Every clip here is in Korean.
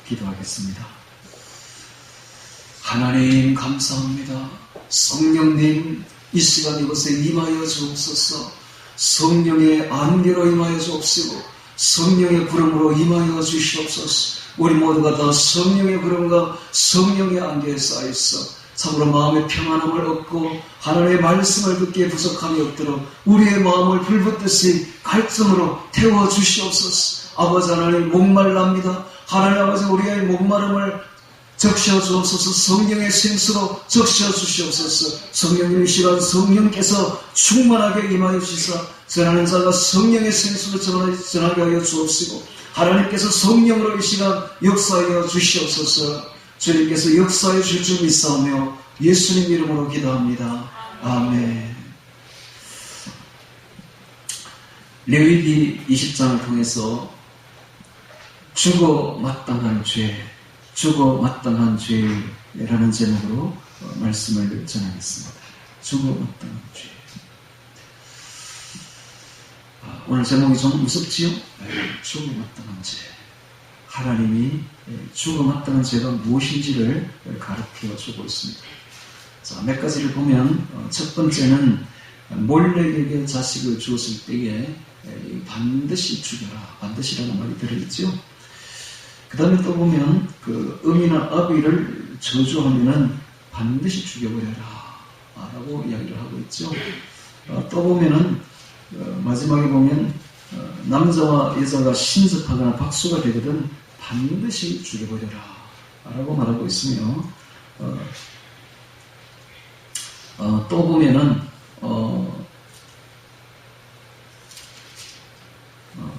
기도하겠습니다. 하나님 감사합니다. 성령님 이 시간 이곳에 임하여 주옵소서. 성령의 안개로 임하여 주옵시고 성령의 구름으로 임하여 주시옵소서. 우리 모두가 다 성령의 구름과 성령의 안개에 쌓여있어 참으로 마음의 평안함을 얻고 하나님의 말씀을 듣기에 부족함이 없도록 우리의 마음을 불붙듯이 갈증으로 태워주시옵소서. 아버지 하나님 목말랍니다. 하나님 아버지 우리의 목마름을 적셔 주옵소서. 성령의 생수로 적셔 주시옵소서. 성령님 이 시간 성령께서 충만하게 임하여 주시사 전하는 자가 성령의 생수로 전하게 하여 주옵시고 하나님께서 성령으로 이 시간 역사하여 주시옵소서. 주님께서 역사해 줄 줄 믿사오며 예수님 이름으로 기도합니다. 아멘. 레위기 20장을 통해서 죽어 마땅한 죄, 죽어 마땅한 죄라는 제목으로 말씀을 전하겠습니다. 죽어 마땅한 죄. 오늘 제목이 좀 무섭지요? 죽어 마땅한 죄. 하나님이 죽어 마땅한 죄가 무엇인지를 가르쳐 주고 있습니다. 자, 몇 가지를 보면 첫 번째는 몰렉에게 자식을 주었을 때에 반드시 죽여라. 반드시라는 말이 들어있죠. 그 다음에 또 보면 그 음이나 아비를 저주하면은 반드시 죽여버려라 라고 이야기를 하고 있죠. 또 보면은 마지막에 보면 남자와 여자가 신습하거나 박수가 되거든 반드시 죽여버려라 라고 말하고 있으며 또 보면은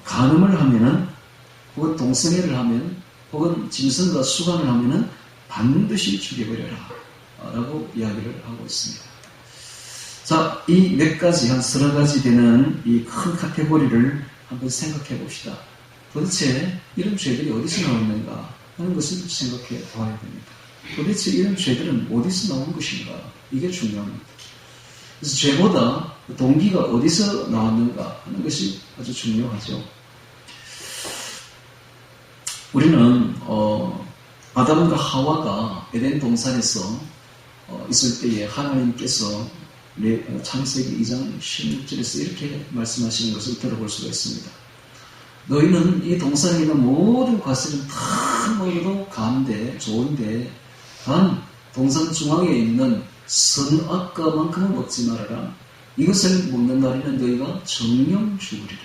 간음을 하면은 혹은 동성애를 하면 혹은 짐승과 수간을 하면은 반드시 죽여버려라 라고 이야기를 하고 있습니다. 자, 이 몇 가지 한 서너 가지 되는 이 큰 카테고리를 한번 생각해 봅시다. 도대체 이런 죄들이 어디서 나왔는가 하는 것을 생각해 봐야 됩니다. 도대체 이런 죄들은 어디서 나온 것인가? 이게 중요합니다. 그래서 죄보다 동기가 어디서 나왔는가 하는 것이 아주 중요하죠. 우리는 아담과 하와가 에덴 동산에서 있을 때에 하나님께서 창세기 2장 16절에서 이렇게 말씀하시는 것을 들어볼 수가 있습니다. 너희는 이 동산에 있는 모든 과실은 다 먹어도 가운데 좋은데 단 동산 중앙에 있는 선악과만큼은 먹지 말아라. 이것을 먹는 날에는 너희가 정령 죽으리라.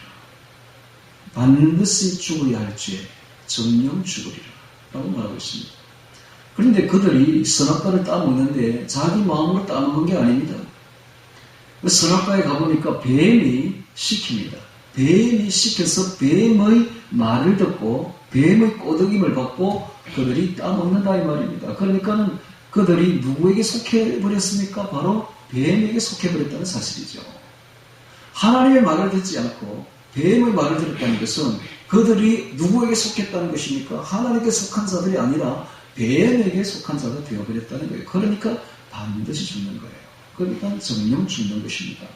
반드시 죽어야 할 죄, 정령 죽으리라 라고 말하고 있습니다. 그런데 그들이 선악과를 따먹는데 자기 마음으로 따먹는 게 아닙니다. 선악과에 가보니까 뱀이 시킵니다. 뱀이 시켜서 뱀의 말을 듣고 뱀의 꼬드김을 받고 그들이 따먹는다 이 말입니다. 그러니까는 그들이 누구에게 속해버렸습니까? 바로 뱀에게 속해버렸다는 사실이죠. 하나님의 말을 듣지 않고 뱀의 말을 들었다는 것은 그들이 누구에게 속했다는 것입니까? 하나님께 속한 자들이 아니라 뱀에게 속한 자가 되어버렸다는 거예요. 그러니까 반드시 죽는 거예요. 그러니까 정령 죽는 것입니다.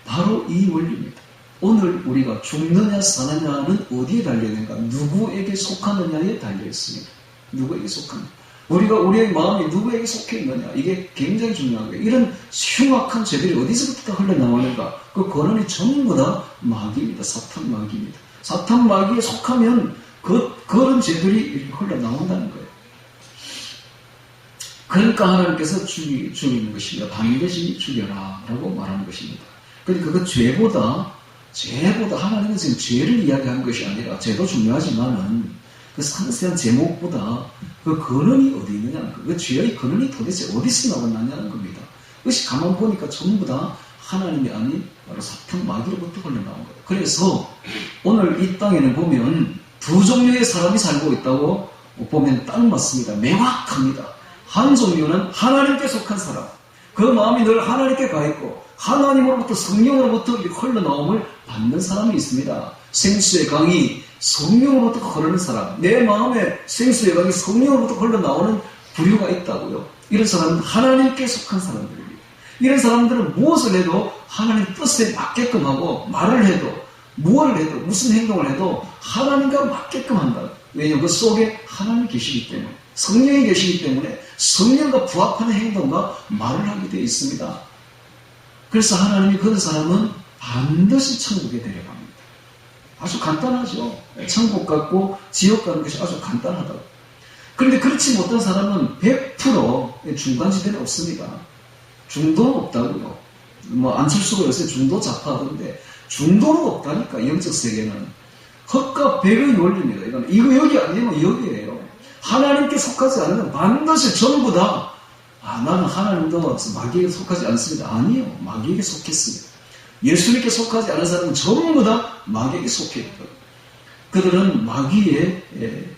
바로 이 원리입니다. 오늘 우리가 죽느냐 사느냐는 어디에 달려있는가? 누구에게 속하느냐에 달려있습니다. 누구에게 속하느냐. 우리가 우리의 마음이 누구에게 속해 있느냐. 이게 굉장히 중요한 거예요. 이런 흉악한 죄들이 어디서부터 흘러나오는가? 그 근원이 전부 다 마귀입니다. 사탄 마귀입니다. 사탄 마귀에 속하면 그런 죄들이 흘러나온다는 거예요. 그러니까 하나님께서 죽이는 것입니다. 반드시 죽여라 라고 말하는 것입니다. 그러니까 그 죄보다 하나님은 지금 죄를 이야기하는 것이 아니라 죄도 중요하지만은 그 상세한 제목보다 그 근원이 어디 있느냐, 그 죄의 근원이 도대체 어디서 나왔느냐는 겁니다. 그것이 가만 보니까 전부 다 하나님이 아닌 바로 사탄 마귀로부터 흘러나온 거예요. 그래서 오늘 이 땅에는 보면 두 종류의 사람이 살고 있다고 보면 딱 맞습니다. 명확합니다. 한 종류는 하나님께 속한 사람, 그 마음이 늘 하나님께 가 있고 하나님으로부터 성령으로부터 흘러나옴을 받는 사람이 있습니다. 생수의 강이 성령으로부터 흐르는 사람, 내 마음에 생수의 강이 성령으로부터 흘러나오는 부류가 있다고요. 이런 사람은 하나님께 속한 사람들입니다. 이런 사람들은 무엇을 해도 하나님 뜻에 맞게끔 하고 말을 해도 무엇을 해도 무슨 행동을 해도 하나님과 맞게끔 한다. 왜냐하면 그 속에 하나님이 계시기 때문에, 성령이 계시기 때문에 성령과 부합하는 행동과 말을 하게 되어 있습니다. 그래서 하나님이 그런 사람은 반드시 천국에 데려갑니다. 아주 간단하죠. 천국 같고 지옥 가는 것이 아주 간단하다고. 그런데 그렇지 못한 사람은 100% 중간지대는 없습니다. 중도는 없다고요. 안철수가 요새 중도 좌파하던데 중도는 없다니까. 영적 세계는 헛과 백의 원리입니다. 이거 여기 아니면 여기예요. 하나님께 속하지 않으면 반드시 전부 다 나는 하나님도 마귀에게 속하지 않습니다. 아니요. 마귀에게 속했습니다. 예수님께 속하지 않은 사람은 전부 다 마귀에게 속했다. 그들은 마귀의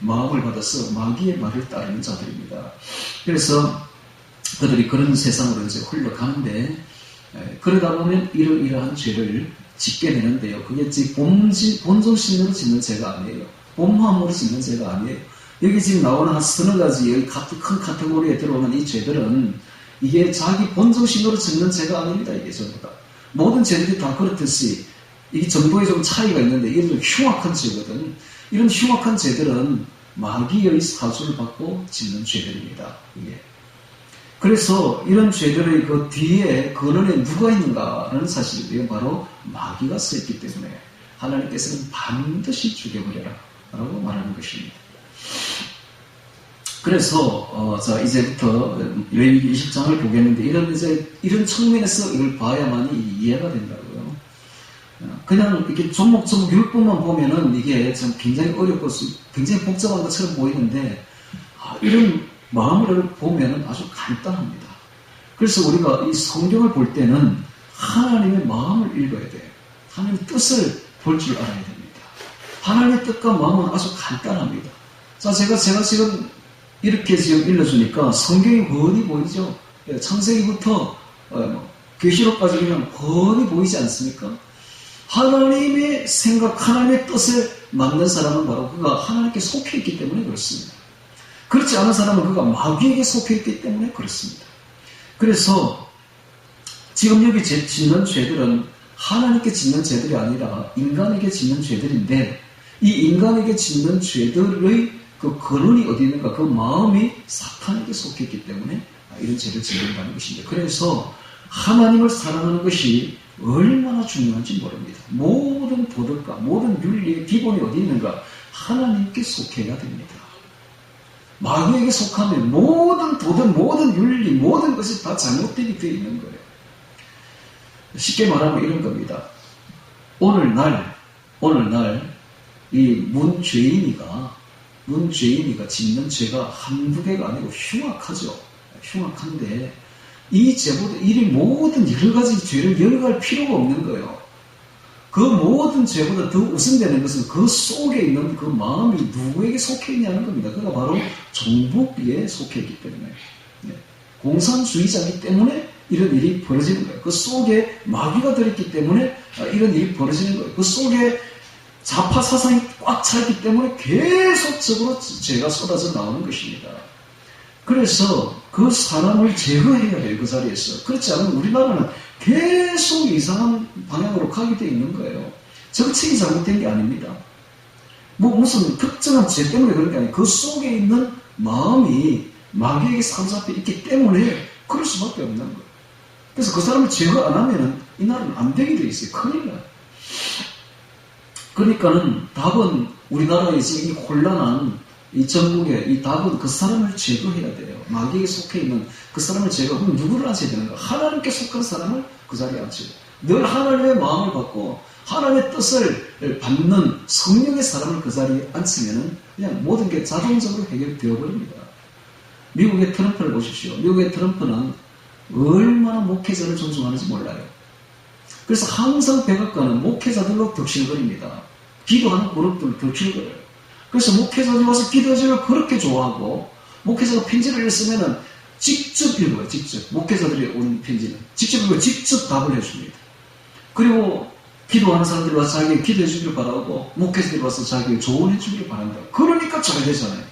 마음을 받아서 마귀의 말을 따르는 자들입니다. 그래서 그들이 그런 세상으로 이제 흘러가는데, 그러다 보면 이러한 죄를 짓게 되는데요. 그게 본성심으로 짓는 죄가 아니에요. 본마음으로 짓는 죄가 아니에요. 여기 지금 나오는 한 서너 가지 여기 큰 카테고리에 들어오는 이 죄들은 이게 자기 본성심으로 짓는 죄가 아닙니다. 이게 전부 다. 모든 죄들이 다 그렇듯이 이게 정도에 좀 차이가 있는데 이게 좀 흉악한 죄거든. 이런 흉악한 죄들은 마귀의 사주를 받고 짓는 죄들입니다. 이게. 그래서 이런 죄들의 그 뒤에 근원에 누가 있는가라는 사실이 바로 마귀가 서 있기 때문에 하나님께서는 반드시 죽여버려라 라고 말하는 것입니다. 그래서 자 이제부터 레위기 20장을 보겠는데 이런 측면에서 이걸 봐야만이 이해가 된다고요. 그냥 이렇게 조목조목 율법만 보면은 이게 참 굉장히 어렵고 굉장히 복잡한 것처럼 보이는데 이런 마음을 보면은 아주 간단합니다. 그래서 우리가 이 성경을 볼 때는 하나님의 마음을 읽어야 돼요. 하나님의 뜻을 볼 줄 알아야 됩니다. 하나님의 뜻과 마음은 아주 간단합니다. 자, 제가 지금 이렇게 지금 읽어주니까 성경이 훤히 보이죠? 창세기부터 계시록까지 그냥 훤히 보이지 않습니까? 하나님의 생각, 하나님의 뜻에 맞는 사람은 바로 그가 하나님께 속해 있기 때문에 그렇습니다. 그렇지 않은 사람은 그가 마귀에게 속해 있기 때문에 그렇습니다. 그래서 지금 여기 짓는 죄들은 하나님께 짓는 죄들이 아니라 인간에게 짓는 죄들인데 이 인간에게 짓는 죄들의 그 근원이 어디 있는가? 그 마음이 사탄에게 속해 있기 때문에 이런 죄를 짓는다는 것입니다. 그래서 하나님을 사랑하는 것이 얼마나 중요한지 모릅니다. 모든 도덕과 모든 윤리의 기본이 어디 있는가? 하나님께 속해야 됩니다. 마귀에게 속하면 모든 도덕, 모든 윤리, 모든 것이 다 잘못되게 되어 있는 거예요. 쉽게 말하면 이런 겁니다. 오늘날 이 문죄인이가 짓는 죄가 한두 개가 아니고 흉악하죠. 흉악한데 이 죄보다 이 모든 여러 가지 죄를 열거할 필요가 없는 거예요. 그 모든 죄보다 더 우선되는 것은 그 속에 있는 그 마음이 누구에게 속해 있냐는 겁니다. 그가 바로 정복기에 속해 있기 때문에. 공산주의자이기 때문에 이런 일이 벌어지는 거예요. 그 속에 마귀가 들어있기 때문에 이런 일이 벌어지는 거예요. 그 속에 좌파 사상이 꽉 차있기 때문에 계속적으로 죄가 쏟아져 나오는 것입니다. 그래서 그 사람을 제거해야 돼요. 그 자리에서. 그렇지 않으면 우리나라는 계속 이상한 방향으로 가게 되어 있는 거예요. 정책이 잘못된 게 아닙니다. 무슨 특정한 죄 때문에 그런 게 아니에요. 그 속에 있는 마음이 마귀에게 사로잡혀 있기 때문에 그럴 수밖에 없는 거예요. 그래서 그 사람을 제거 안 하면은 이 나라는 안 되게 돼 있어요. 큰일 나요. 그러니까는 답은 우리나라의 지금 이 혼란한 이 전국에 이 답은 그 사람을 제거해야 돼요. 마귀에게 속해 있는 그 사람을 제거. 그럼 누구를 앉혀야 되는가? 하나님께 속한 사람을 그 자리에 앉혀요. 늘 하나님의 마음을 받고 하나님의 뜻을 받는 성령의 사람을 그 자리에 앉히면은 그냥 모든 게 자동적으로 해결되어 버립니다. 미국의 트럼프를 보십시오. 미국의 트럼프는 얼마나 목회자를 존중하는지 몰라요. 그래서 항상 백악관은 목회자들로 덕실거립니다. 기도하는 그룹들로 덕실거려요. 그래서 목회자들이 와서 기도해주면 그렇게 좋아하고 목회자가 편지를 읽으면은 직접 읽어요. 직접. 목회자들이 온 편지는. 직접 읽고 직접 답을 해줍니다. 그리고 기도하는 사람들이 와서 자기에게 기도해 주기를 바라고 목회자들이 와서 자기에게 조언해 주기를 바란다. 그러니까 잘 되잖아요.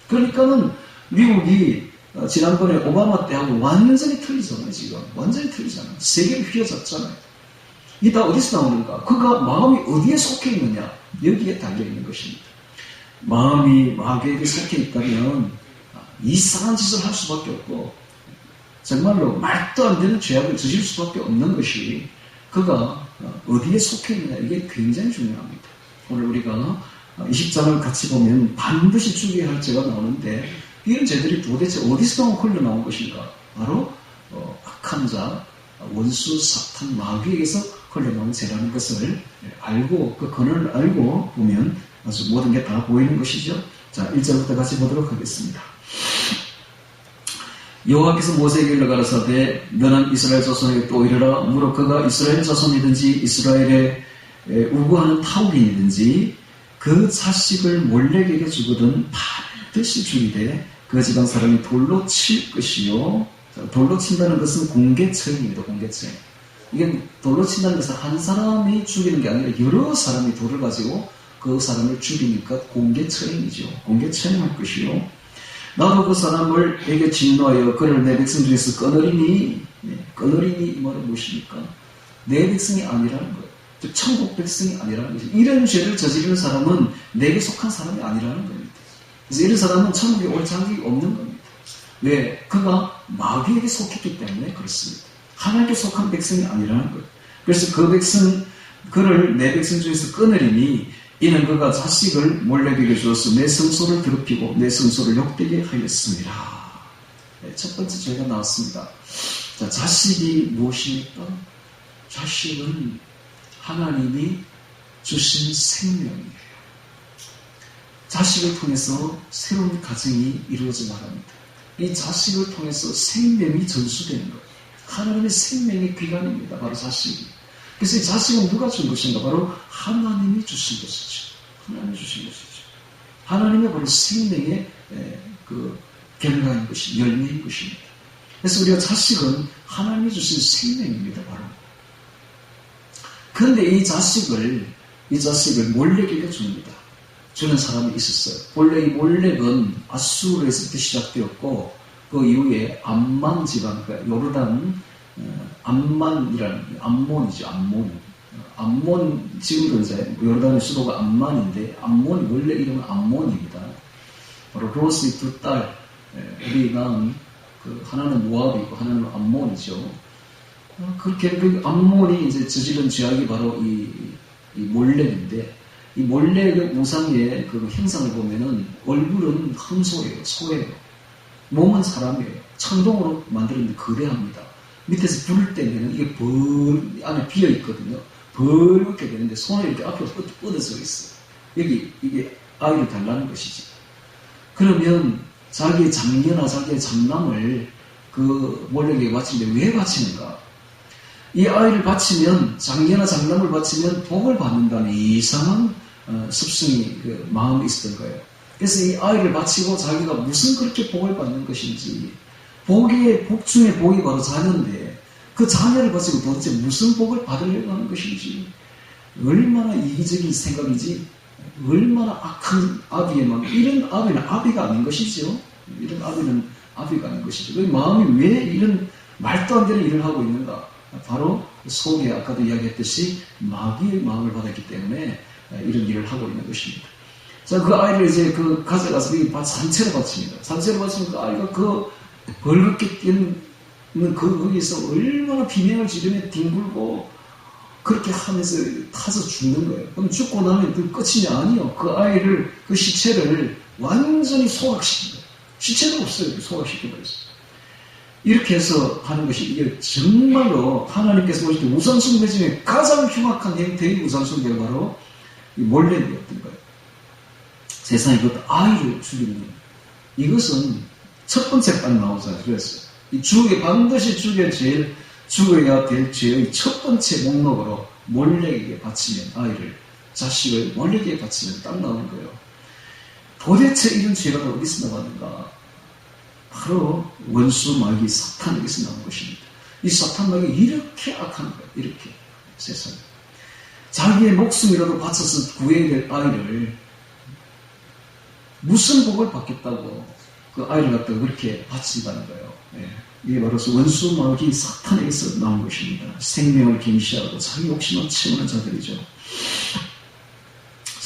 그러니까는 미국이 지난번에 오바마 때하고 완전히 틀리잖아요. 지금. 완전히 틀리잖아요. 세계를 휘어잡잖아요. 이게 다 어디서 나오는가? 그가 마음이 어디에 속해 있느냐? 여기에 달려있는 것입니다. 마음이 마귀에게 속해 있다면 이상한 짓을 할 수밖에 없고 정말로 말도 안 되는 죄악을 저질 수밖에 없는 것이 그가 어디에 속해 있느냐 이게 굉장히 중요합니다. 오늘 우리가 20장을 같이 보면 반드시 죽여야 할 죄가 나오는데 이런 죄들이 도대체 어디서 흘러나온 것인가? 바로 악한 자, 원수, 사탄, 마귀에게서 흘러나온 죄라는 것을 알고 그 근원을 알고 보면 아주 모든 게 다 보이는 것이죠. 자, 1절부터 같이 보도록 하겠습니다. 여호와께서 모세에게 일러 가라사대 너는 이스라엘 자손에게 또 이르라 무릇 그가 이스라엘 자손이든지 이스라엘에 우고하는 타국인이든지 그 자식을 몰렉에게 주거든 반드시 죽이되 그 지방 사람이 돌로 칠 것이요. 돌로 친다는 것은 공개처형입니다. 공개처형. 이게 돌로 친다는 것은 한 사람이 죽이는 게 아니라 여러 사람이 돌을 가지고 그 사람을 죽이니까 공개처형이죠. 공개처형할 것이요. 나도 그 사람을 에게 진노하여 그를 내 백성 중에서 꺼내리니 꺼내리니 이 말은 무엇입니까? 내 백성이 아니라는 거예요. 즉 천국 백성이 아니라는 것이죠. 이런 죄를 저지르는 사람은 내게 속한 사람이 아니라는 겁니다. 그래서 이런 사람은 천국에 올 자격이 없는 겁니다. 왜? 그가 마귀에게 속했기 때문에 그렇습니다. 하나님께 속한 백성이 아니라는 거예요. 그래서 그 백성, 그를 내 백성 중에서 꺼내리니 이는 그가 자식을 몰렉에게 주어서 내 성소를 더럽히고 내 성소를 욕되게 하였습니다. 네, 첫 번째 죄가 나왔습니다. 자, 자식이 무엇입니까? 자식은 하나님이 주신 생명이에요. 자식을 통해서 새로운 가정이 이루어져 나갑니다. 이 자식을 통해서 생명이 전수되는 거예요. 하나님의 생명의 기관입니다. 바로 자식이. 그래서 이 자식은 누가 준 것인가? 바로 하나님이 주신 것이죠. 하나님이 주신 것이죠. 하나님의 바로 생명의 그 결과인 것이 열매인 것입니다. 그래서 우리가 자식은 하나님이 주신 생명입니다. 바로. 그런데 이 자식을 몰렉에게 줍니다. 주는 사람이 있었어요. 원래 이 몰렉은 아수르에서부터 시작되었고 그 이후에 암만 지방, 그러니까 요르단 암만이라는 암몬이죠. 암몬 지금도 이제 요르단의 수도가 암만인데 암몬이 원래 이름은 암몬입니다. 바로 롯의 두 딸이 낳은 그 하나는 모압이고 하나는 암몬이죠. 그렇게 그 암몬이 이제 저지른 죄악이 바로 이 몰렉인데 이 몰렉의 우상의 그 형상을 보면은 얼굴은 흠소예요, 소예요. 몸은 사람이에요. 천동으로 만들었는데 거대합니다. 밑에서 불을 떼면 이게 안에 비어 있거든요. 벌겋게 되는데 손에 이렇게 앞으로 뻗어져 있어요. 여기 이게 아이를 달라는 것이지. 그러면 자기의 장녀나 자기의 장남을 그 몰렉에게 바치는데 왜 바치는가? 이 아이를 바치면 장녀나 장남을 바치면 복을 받는다는 이상한 습성이 그 마음에 있었던 거예요. 그래서 이 아이를 바치고 자기가 무슨 그렇게 복을 받는 것인지 복 중에 복이 바로 자녀인데 그 자녀를 바치고 도대체 무슨 복을 받으려고 하는 것인지 얼마나 이기적인 생각이지 얼마나 악한 아비에만 이런 아비는 아비가 아닌 것이죠. 이런 아비는 아비가 아닌 것이죠. 그 마음이 왜 이런 말도 안 되는 일을 하고 있는가? 바로 속에 아까도 이야기했듯이 마귀의 마음을 받았기 때문에 이런 일을 하고 있는 것입니다. 자, 그 아이를 이제 가져가서 산채로 바칩니다. 산채로 바치면 그 아이가 그 벌겋게 뛰는 거기서 얼마나 비명을 지르며 뒹굴고 그렇게 하면서 타서 죽는 거예요. 그럼 죽고 나면 그 끝이냐? 아니요. 그 아이를, 그 시체를 완전히 소각시킨 거예요. 시체도 없어요. 소각시켜버렸어요. 이렇게 해서 하는 것이 이게 정말로 하나님께서 보실 때 우상숭배 중에 가장 흉악한 형태의 우상숭배가 바로 이 몰렉이었던 거예요. 세상에 그것도 아이를 죽이는 거예요. 이것은 첫 번째 딱 나오잖아요. 그랬어요. 반드시 죽어야 될 죄의 첫 번째 목록으로 몰렉에게 바치면 아이를, 자식을 몰렉에게 바치면 딱 나오는 거예요. 도대체 이런 죄가 어디서 나왔는가? 바로 원수 마귀 사탄에게서 나온 것입니다. 이 사탄 마귀가 이렇게 악한 거예요. 이렇게 세상에. 자기의 목숨이라도 바쳐서 구해야 될 아이를 무슨 복을 받겠다고 그 아이를 갖다가 그렇게 바친다는 거예요. 예. 이게 바로 원수 마귀 사탄에게서 나온 것입니다. 생명을 겸시하고 자기 욕심만 채우는 자들이죠.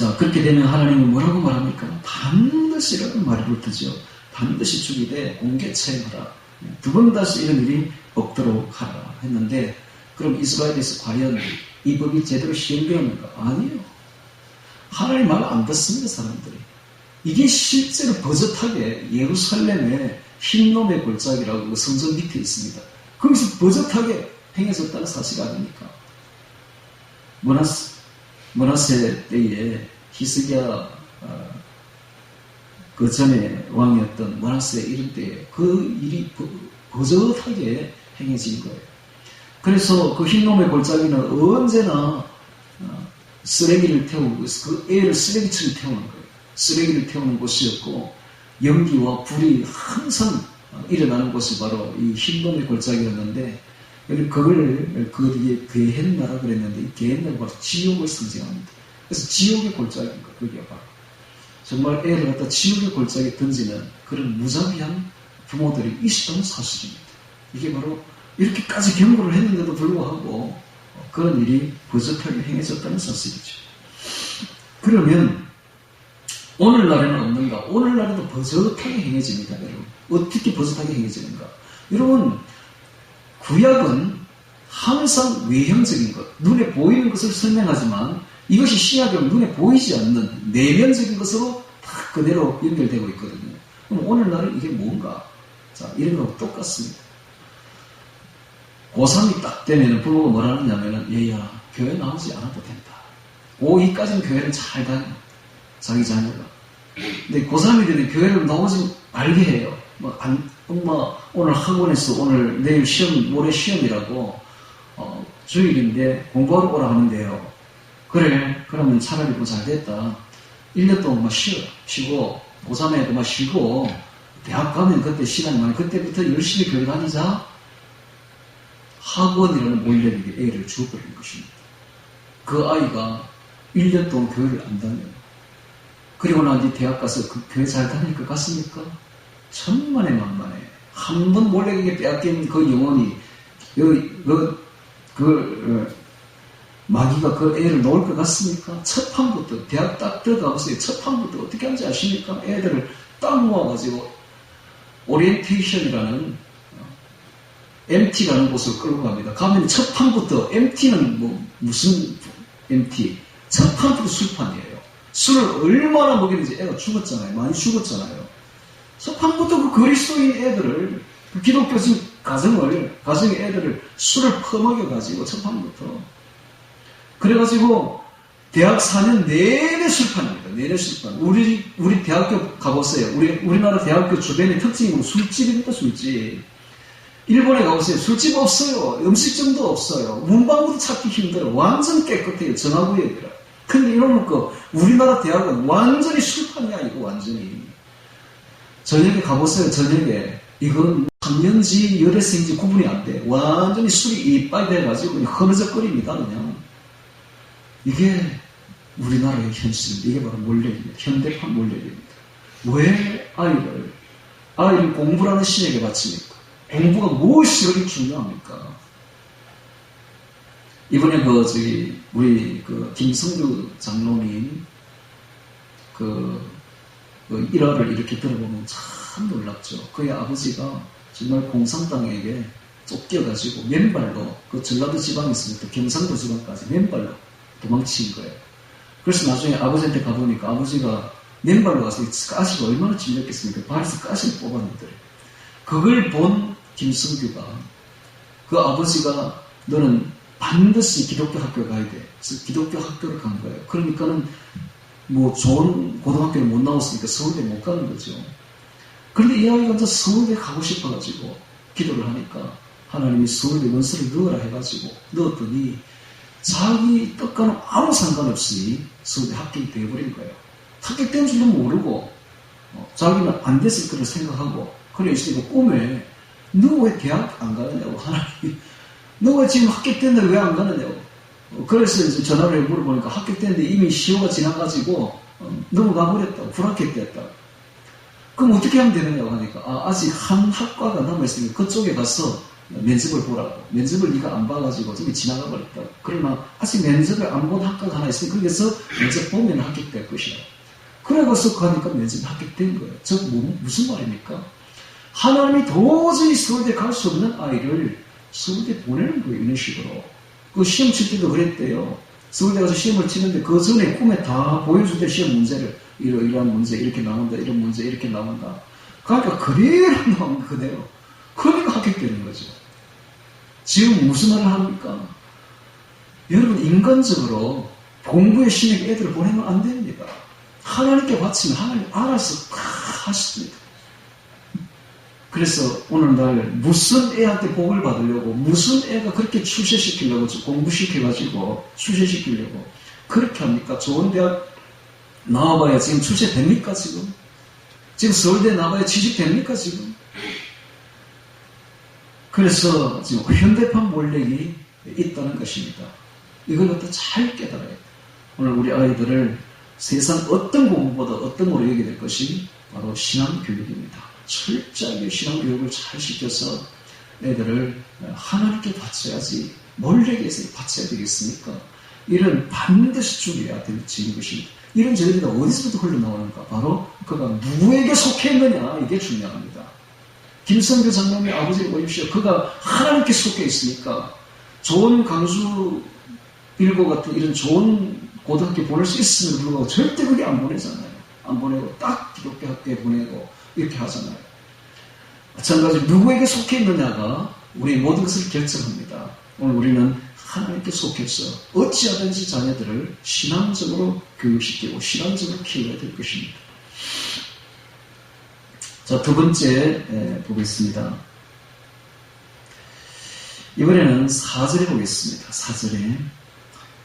자, 그렇게 되면 하나님은 뭐라고 말합니까? 반드시라는 말이 붙죠. 반드시 죽이되 옹개체하라. 두 번 다시 이런 일이 없도록 하라 했는데, 그럼 이스라엘에서 과연 이 법이 제대로 시행되었는가? 아니에요. 하나님 말 안 듣습니다, 사람들이. 이게 실제로 버젓하게 예루살렘의 흰놈의 골짜기라고 그 성전 밑에 있습니다. 거기서 버젓하게 행해졌다는 사실 아닙니까? 머나세 때에 히스기야 그 전에 왕이었던 머나세 이런 때에 그 일이 버젓하게 행해진 거예요. 그래서 그 흰놈의 골짜기는 언제나 쓰레기를 태우고 그 애를 쓰레기처럼 태우는 거예요. 쓰레기를 태우는 곳이었고 연기와 불이 항상 일어나는 곳이 바로 이 흰놈의 골짜기였는데, 그걸 거기에 게헨나라 그랬는데, 이 게헨나가 바로 지옥을 상징합니다. 그래서 지옥의 골짜기인 거예요. 그게 바로 정말 애를 갖다 지옥의 골짜기에 던지는 그런 무자비한 부모들이 있었다는 사실입니다. 이게 바로 이렇게까지 경고를 했는데도 불구하고 그런 일이 버젓하게 행해졌다는 사실이죠. 그러면 오늘날에는 없는가? 오늘날에도 버젓하게 행해집니다, 여러분. 어떻게 버젓하게 행해지는가? 여러분, 구약은 항상 외형적인 것, 눈에 보이는 것을 설명하지만 이것이 신약은 눈에 보이지 않는 내면적인 것으로 다 그대로 연결되고 있거든요. 그럼 오늘날은 이게 뭔가? 자, 이런 거하고 똑같습니다. 고3이 딱 되면 부모가 뭐라 하느냐면은, 얘야, 교회 나오지 않아도 된다. 고2까지는 교회를 잘 다녀. 자기 자녀가. 근데 고3이 되면 교회를 나오지 말게 해요. 엄마, 오늘 학원에서 내일 시험, 모레 시험이라고, 주일인데 공부하러 오라 하는데요. 그래, 그러면 차라리 뭐 잘 됐다. 1년 동안 쉬고, 고3에도 쉬고, 대학 가면 그때 시간이 많이, 그때부터 열심히 교회 다니자. 학원이라는 몰래에게 애를 주어버린 것입니다. 그 아이가 1년 동안 교회를 안 다녀요. 그리고 난 뒤 대학 가서 그 교회 잘 다닐 것 같습니까? 천만에 만만해. 한 번 몰래에게 빼앗긴 그 영혼이, 마귀가 그 애를 놓을 것 같습니까? 첫 판부터, 대학 딱 들어가보세요. 첫 판부터 어떻게 하는지 아십니까? 애들을 딱 모아가지고, 오리엔테이션이라는, MT라는 곳을 끌고 갑니다. 가면 첫 판부터, MT는 무슨 MT? 첫 판부터 술판이에요. 술을 얼마나 먹였는지 애가 죽었잖아요. 많이 죽었잖아요. 첫 판부터 그 그리스도인 애들을, 그 기독교적 가정의 애들을 술을 퍼먹여가지고 첫 판부터. 그래가지고, 대학 4년 내내 술판입니다. 내내 술판. 우리 대학교 가보세요. 우리나라 대학교 주변의 특징은 술집입니다, 술집. 일본에 가보세요. 술집 없어요. 음식점도 없어요. 문방구도 찾기 힘들어요. 완전 깨끗해요. 정화구역이라. 근데 이러니까 우리나라 대학은 완전히 술판이야, 이거 완전히. 저녁에 가보세요, 저녁에. 이건 청년지, 여대생지 구분이 안 돼. 완전히 술이 이빨 돼가지고 그냥 흐느적거립니다, 그냥. 이게 우리나라의 현실입니다. 이게 바로 몰래입니다. 현대판 몰래입니다. 왜 아이를 공부라는 신에게 바칩니까? 공부가 무엇이 그렇게 중요합니까? 이번에 우리 김성주 장로님 일화를 이렇게 들어보면 참 놀랍죠. 그의 아버지가 정말 공산당에게 쫓겨가지고 맨발로 그 전라도 지방에서부터 경상도 지방까지 맨발로 도망친 거예요. 그래서 나중에 아버지한테 가보니까 아버지가 맨발로 가서 가시가 얼마나 질렸겠습니까? 발에서 가시를 뽑았는데 그걸 본 김성규가 그 아버지가 너는 반드시 기독교 학교 가야 돼. 그래서 기독교 학교를 간 거예요. 그러니까는 뭐 좋은 고등학교를 못 나왔으니까 서울대 못 가는 거죠. 그런데 이 아이가 혼자 서울대 가고 싶어가지고 기도를 하니까 하나님이 서울대 원서를 넣으라 해가지고 넣었더니 자기 뜻과는 아무 상관없이 서울대 합격이 되어버린 거예요. 합격된 줄도 모르고 자기는 안 됐을 거를 생각하고 그래 있으니까 꿈에 너 왜 대학 안 가느냐고 하나님이 너 왜 지금 합격됐는데 왜 안 가느냐고. 그래서 이제 전화를 해 물어보니까 합격됐는데 이미 시효가 지나가지고 넘어가 버렸다고. 불합격됐다고. 그럼 어떻게 하면 되느냐고 하니까 아직 한 학과가 남아있으니까 그쪽에 가서 면접을 보라고. 면접을 네가 안 봐가지고 저기 지나가 버렸다. 그러나 아직 면접을 안 본 학과가 하나 있으니 거기서 면접 보면 합격될 것이라. 그래서 가니까 면접이 합격된 거예요. 즉 무슨 말입니까? 하나님이 도저히 서울대 갈 수 없는 아이를 서울대 보내는 거예요. 이런 식으로. 그 시험 칠 때도 그랬대요. 서울대 가서 시험을 치는데 그 전에 꿈에 다 보여줄 때 시험 문제를 이러한 문제 이렇게 나온다. 이런 문제 이렇게 나온다. 그러니까 그대로 나온 그대로. 그러니까 합격되는 거죠. 지금 무슨 말을 합니까? 여러분 인간적으로 공부에 신에게 애들을 보내면 안 됩니다. 하나님께 바치면 하나님 알아서 하십니다. 그래서 오늘날 무슨 애한테 복을 받으려고 무슨 애가 그렇게 출세시키려고 공부시켜가지고 출세시키려고 그렇게 합니까? 좋은 대학 나와봐야 지금 출세됩니까 지금? 지금 서울대 나와봐야 취직됩니까 지금? 그래서 지금 현대판 몰락이 있다는 것입니다. 이걸 갖다 잘 깨달아야 돼요. 오늘 우리 아이들을 세상 어떤 공부보다 어떤 거로 여기게 될 것이 바로 신앙교육입니다. 철저하게 신앙교육을 잘 시켜서 애들을 하나님께 바쳐야지 몰락에서 바쳐야 되겠습니까? 이런 반드시 죽여야 될 것입니다. 이런 저들이 어디서부터 흘러나오는가? 바로 그가 누구에게 속해 있느냐 이게 중요합니다. 김성교 장로님의 아버지를 보십시오. 그가 하나님께 속해 있으니까 좋은 강수 일고 같은 이런 좋은 고등학교 보낼 수 있음에도 불구하고 절대 그게 안 보내잖아요. 안 보내고 딱 기독교 학교에 보내고 이렇게 하잖아요. 마찬가지로 누구에게 속해 있느냐가 우리 모든 것을 결정합니다. 오늘 우리는 하나님께 속해서 어찌하든지 자녀들을 신앙적으로 교육시키고 신앙적으로 키워야 될 것입니다. 자, 두 번째 보겠습니다. 이번에는 4절에 보겠습니다. 4절에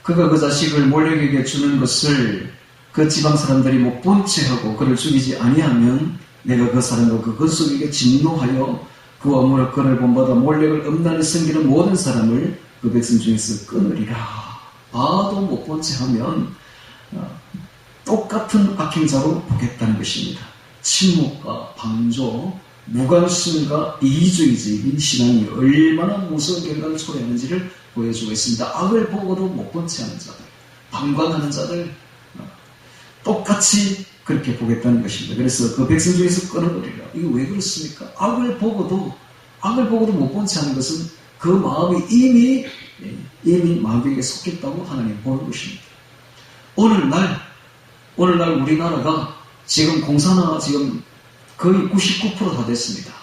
그가 그 자식을 몰렉에게 주는 것을 그 지방 사람들이 못 본 채 하고 그를 죽이지 아니하면 내가 그 사람과 그 건속에게 진노하여 그와 무릇 그를 본받아 몰렉을 음란히 섬기는 모든 사람을 그 백성 중에서 끊으리라. 봐도 못 본 채 하면 똑같은 악행자로 보겠다는 것입니다. 침묵과 방조, 무관심과 이기주의적인 신앙이 얼마나 무서운 결과를 초래하는지를 보여주고 있습니다. 악을 보고도 못 본 채 하는 자들, 방관하는 자들 똑같이 그렇게 보겠다는 것입니다. 그래서 그 백성 중에서 끊어버리라. 이거 왜 그렇습니까? 악을 보고도 못 본 채 하는 것은 그 마음이 이미 마귀에게 속했다고 하나님 보는 것입니다. 오늘날 우리나라가 지금 공산화가 지금 거의 99% 다 됐습니다.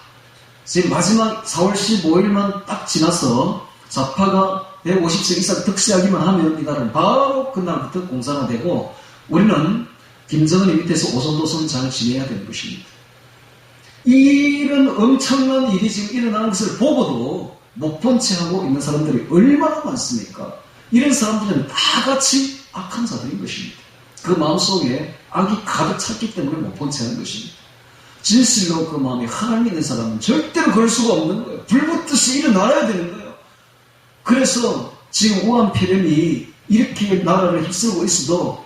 지금 마지막 4월 15일만 딱 지나서 좌파가 150석 이상 득세하기만 하면 이 나라는 바로 그날부터 공산화되고 우리는 김정은이 밑에서 오손도손 잘 지내야 되는 것입니다. 이런 엄청난 일이 지금 일어나는 것을 보고도 못 본 채 하고 있는 사람들이 얼마나 많습니까? 이런 사람들은 다 같이 악한 자들인 것입니다. 그 마음속에 악이 가득 찼기 때문에 못 본 채 하는 것입니다. 진실로 그 마음에 하나님 있는 사람은 절대로 그럴 수가 없는 거예요. 불붙듯이 일어나야 되는 거예요. 그래서 지금 우한폐렴이 이렇게 나라를 휩쓸고 있어도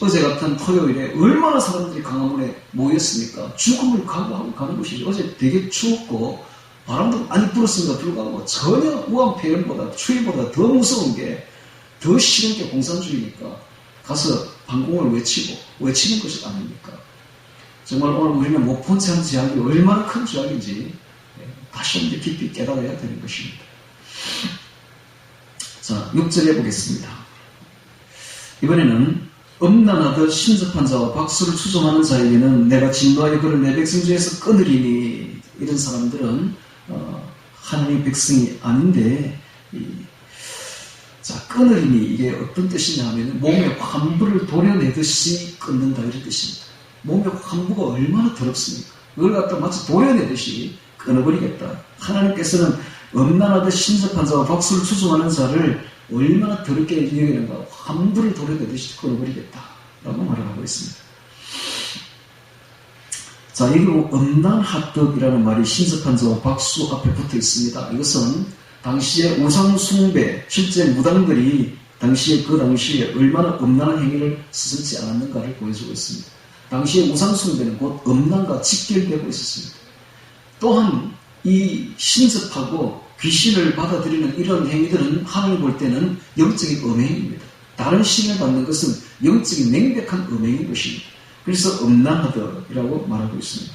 어제 같은 토요일에 얼마나 사람들이 광화문에 모였습니까? 죽음을 각오하고 가는 것이죠. 어제 되게 추웠고 바람도 많이 불었음에도 불구하고 전혀 우한폐렴보다 추위보다 더 무서운 게 더 싫은 게 공산주의니까 가서 방공을 외치는 것이 아닙니까? 정말 오늘 우리는 못 본 채 한 죄악이 얼마나 큰 죄악인지 다시 한번 깊이 깨달아야 되는 것입니다. 자, 6절에 보겠습니다. 이번에는 음란하듯 신접한 자와 박수를 추종하는 자에게는 내가 진노하여 그를 내 백성 중에서 끊으리니. 이런 사람들은 하나님의 백성이 아닌데 자, 끊으리니 이게 어떤 뜻이냐 하면 몸에 환부를 도려내듯이 끊는다 이런 뜻입니다. 몸에 환부가 얼마나 더럽습니까? 그걸 갖다 마치 도려내듯이 끊어버리겠다. 하나님께서는 음란하듯 신접한 자와 박수를 추종하는 자를 얼마나 더럽게 여기는가. 환부를 도려내듯이 끊어버리겠다 라고 말을 하고 있습니다. 자, 여기 음란하듯이라는 말이 신접한 자와 박수 앞에 붙어 있습니다. 이것은 당시의 우상숭배, 실제 무당들이 그 당시에 얼마나 음란한 행위를 스승치 않았는가를 보여주고 있습니다. 당시의 우상숭배는 곧 음란과 직결되고 있었습니다. 또한 이 신접하고 귀신을 받아들이는 이런 행위들은 하나님 볼 때는 영적인 음행입니다. 다른 신을 받는 것은 영적인 명백한 음행인 것입니다. 그래서 음란하더라고 말하고 있습니다.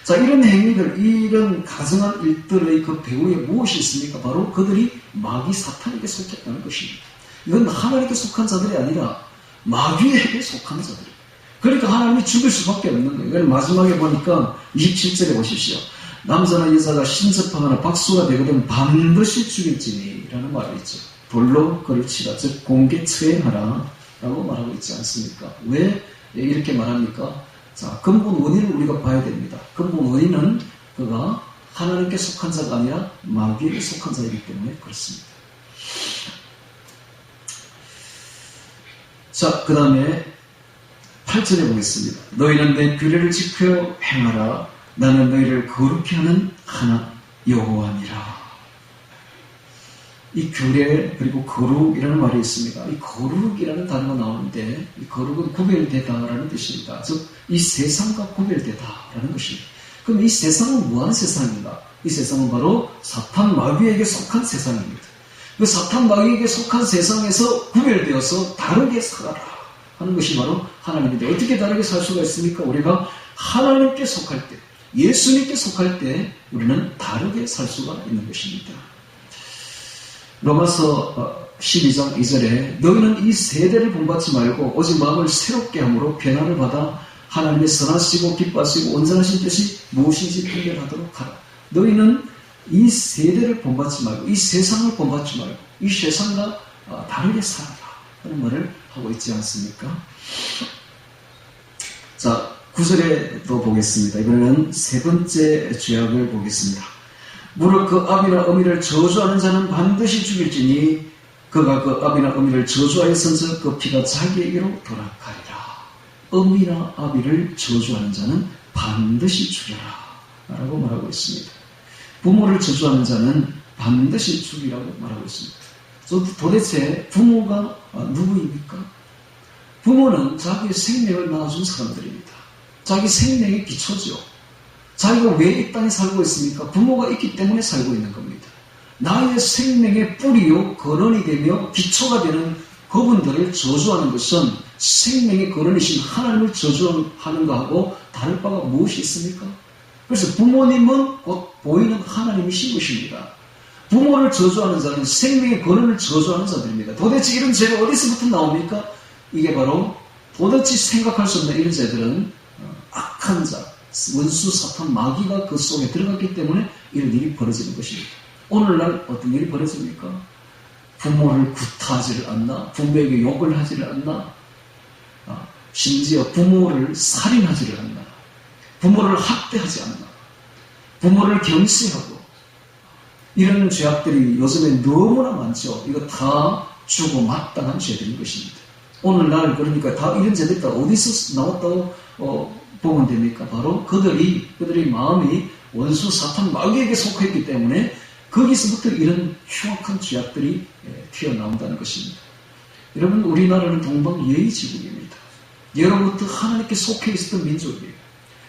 자, 이런 행위들, 이런 가증한 일들의 그 배후에 무엇이 있습니까? 바로 그들이 마귀 사탄에게 속했다는 것입니다. 이건 하나님께 속한 자들이 아니라 마귀에게 속한 자들이에요. 그러니까 하나님이 죽일 수밖에 없는 거예요. 그래서 마지막에 보니까 27절에 보십시오. 남자나 여자가 신접하거나 박수가 되거든 반드시 죽일지니 라는 말이 있죠. 돌로 그를 치라, 즉 공개 처형하라 라고 말하고 있지 않습니까? 왜 이렇게 말합니까? 자, 근본 원인을 우리가 봐야 됩니다. 근본 원인은 그가 하나님께 속한 자가 아니라 마귀에게 속한 자이기 때문에 그렇습니다. 자, 그 다음에 8절에 보겠습니다. 너희는 내 규례를 지켜 행하라. 나는 너희를 거룩히 하는 하나 여호와니라. 이 규례 그리고 거룩이라는 말이 있습니다. 이 거룩이라는 단어가 나오는데 이 거룩은 구별되다라는 뜻입니다. 즉 이 세상과 구별되다라는 것입니다. 그럼 이 세상은 무한 세상인가? 이 세상은 바로 사탄 마귀에게 속한 세상입니다. 그 사탄 마귀에게 속한 세상에서 구별되어서 다르게 살아라 하는 것이 바로 하나님인데 어떻게 다르게 살 수가 있습니까? 우리가 하나님께 속할 때, 예수님께 속할 때 우리는 다르게 살 수가 있는 것입니다. 로마서 12장 2절에 너희는 이 세대를 본받지 말고 오직 마음을 새롭게 함으로 변화를 받아 하나님의 선하시고 기뻐하시고 온전하신 뜻이 무엇인지 분별하도록 하라. 너희는 이 세대를 본받지 말고 이 세상을 본받지 말고 이 세상과 다르게 살아라 하는 말을 하고 있지 않습니까? 자, 9절에 또 보겠습니다. 이번에는 세 번째 죄악을 보겠습니다. 무릇 그 아비나 어미를 저주하는 자는 반드시 죽일지니 그가 그 아비나 어미를 저주하였은즉 그 피가 자기에게로 돌아가리라. 어미나 아비를 저주하는 자는 반드시 죽여라 라고 말하고 있습니다. 부모를 저주하는 자는 반드시 죽이라고 말하고 있습니다. 도대체 부모가 누구입니까? 부모는 자기의 생명을 낳아준 사람들입니다. 자기 생명의 기초죠. 자기가 왜 이 땅에 살고 있습니까? 부모가 있기 때문에 살고 있는 겁니다. 나의 생명의 뿌리요 근원이 되며 기초가 되는 그분들을 저주하는 것은 생명의 근원이신 하나님을 저주하는 것하고 다를 바가 무엇이 있습니까? 그래서 부모님은 곧 보이는 하나님이신 것입니다. 부모를 저주하는 자는 생명의 근원을 저주하는 자들입니다. 도대체 이런 죄가 어디서부터 나옵니까? 이게 바로 도대체 생각할 수 없는 이런 죄들은 악한 자, 원수 사탄 마귀가 그 속에 들어갔기 때문에 이런 일이 벌어지는 것입니다. 오늘날 어떤 일이 벌어집니까? 부모를 구타하지를 않나? 부모에게 욕을 하지를 않나? 심지어 부모를 살인하지를 않나? 부모를 학대하지 않나? 부모를 경시하고 이런 죄악들이 요즘에 너무나 많죠. 이거 다 주고 마땅한 죄들인 것입니다. 오늘날 그러니까 다 이런 죄들이 다 어디서 나왔다고 보면 됩니까? 바로 그들의 마음이 원수 사탄 마귀에게 속했기 때문에 거기서부터 이런 흉악한 죄악들이 튀어나온다는 것입니다. 여러분, 우리나라는 동방예의지국입니다. 예로부터 하나님께 속해 있었던 민족이에요.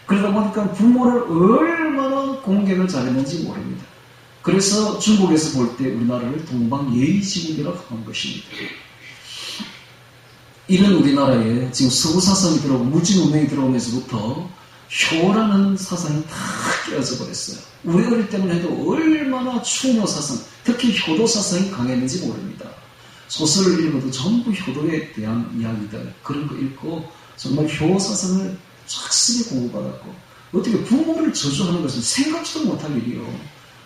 그러다 보니까 부모를 얼마나 공경을 잘했는지 모릅니다. 그래서 중국에서 볼 때 우리나라를 동방예의지국이라고 하는 것입니다. 이런 우리나라에 지금 서구사상이 들어오고 무진운명이 들어오면서부터 효라는 사상이 다 깨어져 버렸어요. 우리 어릴 때만 해도 얼마나 충효 사상, 특히 효도 사상이 강했는지 모릅니다. 소설을 읽어도 전부 효도에 대한 이야기들, 그런 거 읽고 정말 효 사상을 착실히 공부받았고, 어떻게 부모를 저주하는 것은 생각지도 못할 일이요.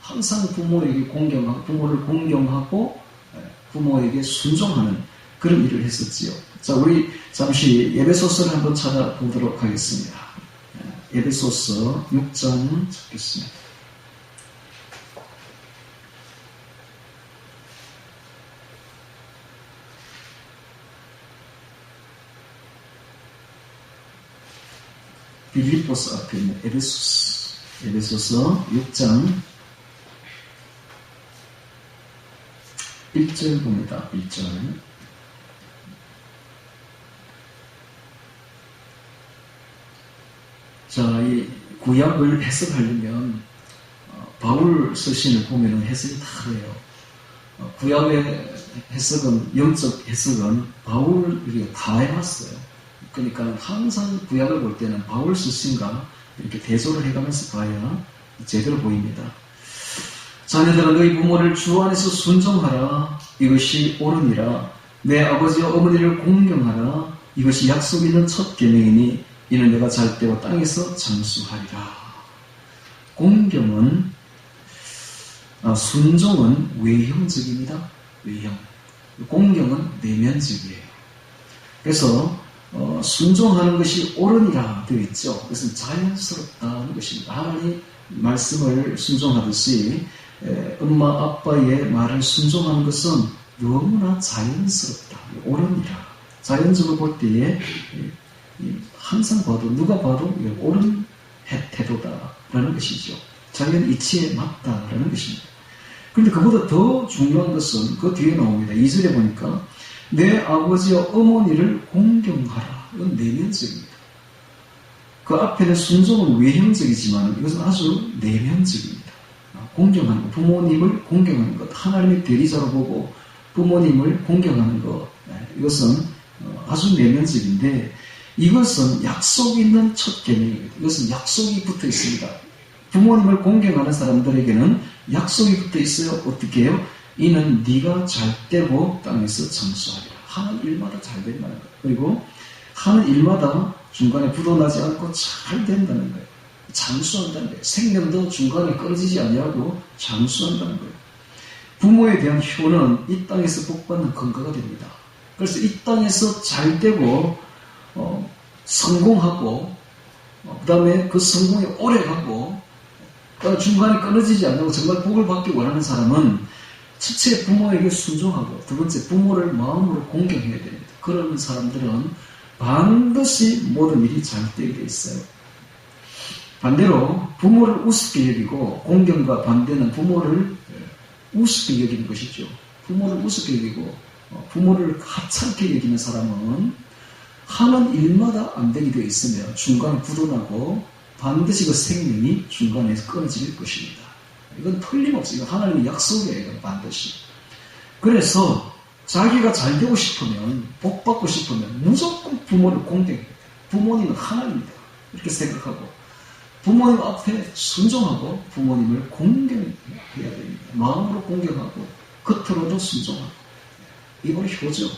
항상 부모를 공경하고 부모에게 순종하는 그런 일을 했었지요. 자, 우리 잠시 에베소서를 한번 찾아보도록 하겠습니다. 에베소서 6장 찾겠습니다. 빌립보서 앞에 있는 에베소서 6장 1절 봅니다. 1절. 자, 이 구약을 해석하려면 바울 서신을 보면 해석이 다르요. 구약의 해석은, 영적 해석은 바울이 다 해놨어요. 그러니까 항상 구약을 볼 때는 바울 서신과 이렇게 대조를 해가면서 봐야 제대로 보입니다. 자녀들아 너희 부모를 주 안에서 순종하라. 이것이 옳으니라. 내 아버지와 어머니를 공경하라. 이것이 약속 있는 첫 계명이니 이는 내가 잘 때와 땅에서 장수하리라. 공경은 순종은 외형적입니다. 외형. 공경은 내면적이에요. 그래서 순종하는 것이 옳으니라 되어 있죠. 그것은 자연스럽다는 것입니다. 하나님 말씀을 순종하듯이 엄마 아빠의 말을 순종하는 것은 너무나 자연스럽다. 옳으니라. 자연적으로 볼 때에 항상 봐도 누가 봐도 옳은 태도다라는 것이죠. 자연 이치에 맞다라는 것입니다. 그런데 그보다 더 중요한 것은 그 뒤에 나옵니다. 2절에 보니까 내 아버지와 어머니를 공경하라. 이건 내면적입니다. 그 앞에는 순종은 외형적이지만 이것은 아주 내면적입니다. 공경하는 것, 부모님을 공경하는 것, 하나님의 대리자로 보고 부모님을 공경하는 것, 이것은 아주 내면적인데 이것은 약속 있는 첫 계명입니다. 이것은 약속이 붙어 있습니다. 부모님을 공경하는 사람들에게는 약속이 붙어 있어요. 어떻게 해요? 이는 네가 잘 되고 땅에서 장수하리라. 하는 일마다 잘 된다는 거예요. 그리고 하는 일마다 중간에 부도나지 않고 잘 된다는 거예요. 장수한다는 거예요. 생명도 중간에 끊어지지 아니하고 장수한다는 거예요. 부모에 대한 효는 이 땅에서 복받는 근거가 됩니다. 그래서 이 땅에서 잘 되고 성공하고 그 다음에 그 성공이 오래가고 중간에 끊어지지 않고 정말 복을 받기 원하는 사람은 첫째 부모에게 순종하고 두 번째 부모를 마음으로 공경해야 됩니다. 그런 사람들은 반드시 모든 일이 잘 되게 돼 있어요. 반대로 부모를 우습게 여기고 공경과 반대는 부모를 우습게 여기는 것이죠. 부모를 우습게 여기고 부모를 하찮게 여기는 사람은 하는 일마다 안 되게 되어 있으며 중간에 부도나고 반드시 그 생명이 중간에서 끊어질 것입니다. 이건 틀림없어요. 이건 하나님의 약속이에요. 이건 반드시. 그래서 자기가 잘 되고 싶으면 복 받고 싶으면 무조건 부모를 공경해야 돼요. 부모님은 하나님이다. 이렇게 생각하고 부모님 앞에 순종하고 부모님을 공경해야 됩니다. 마음으로 공경하고 겉으로도 순종하고. 이건 효죠.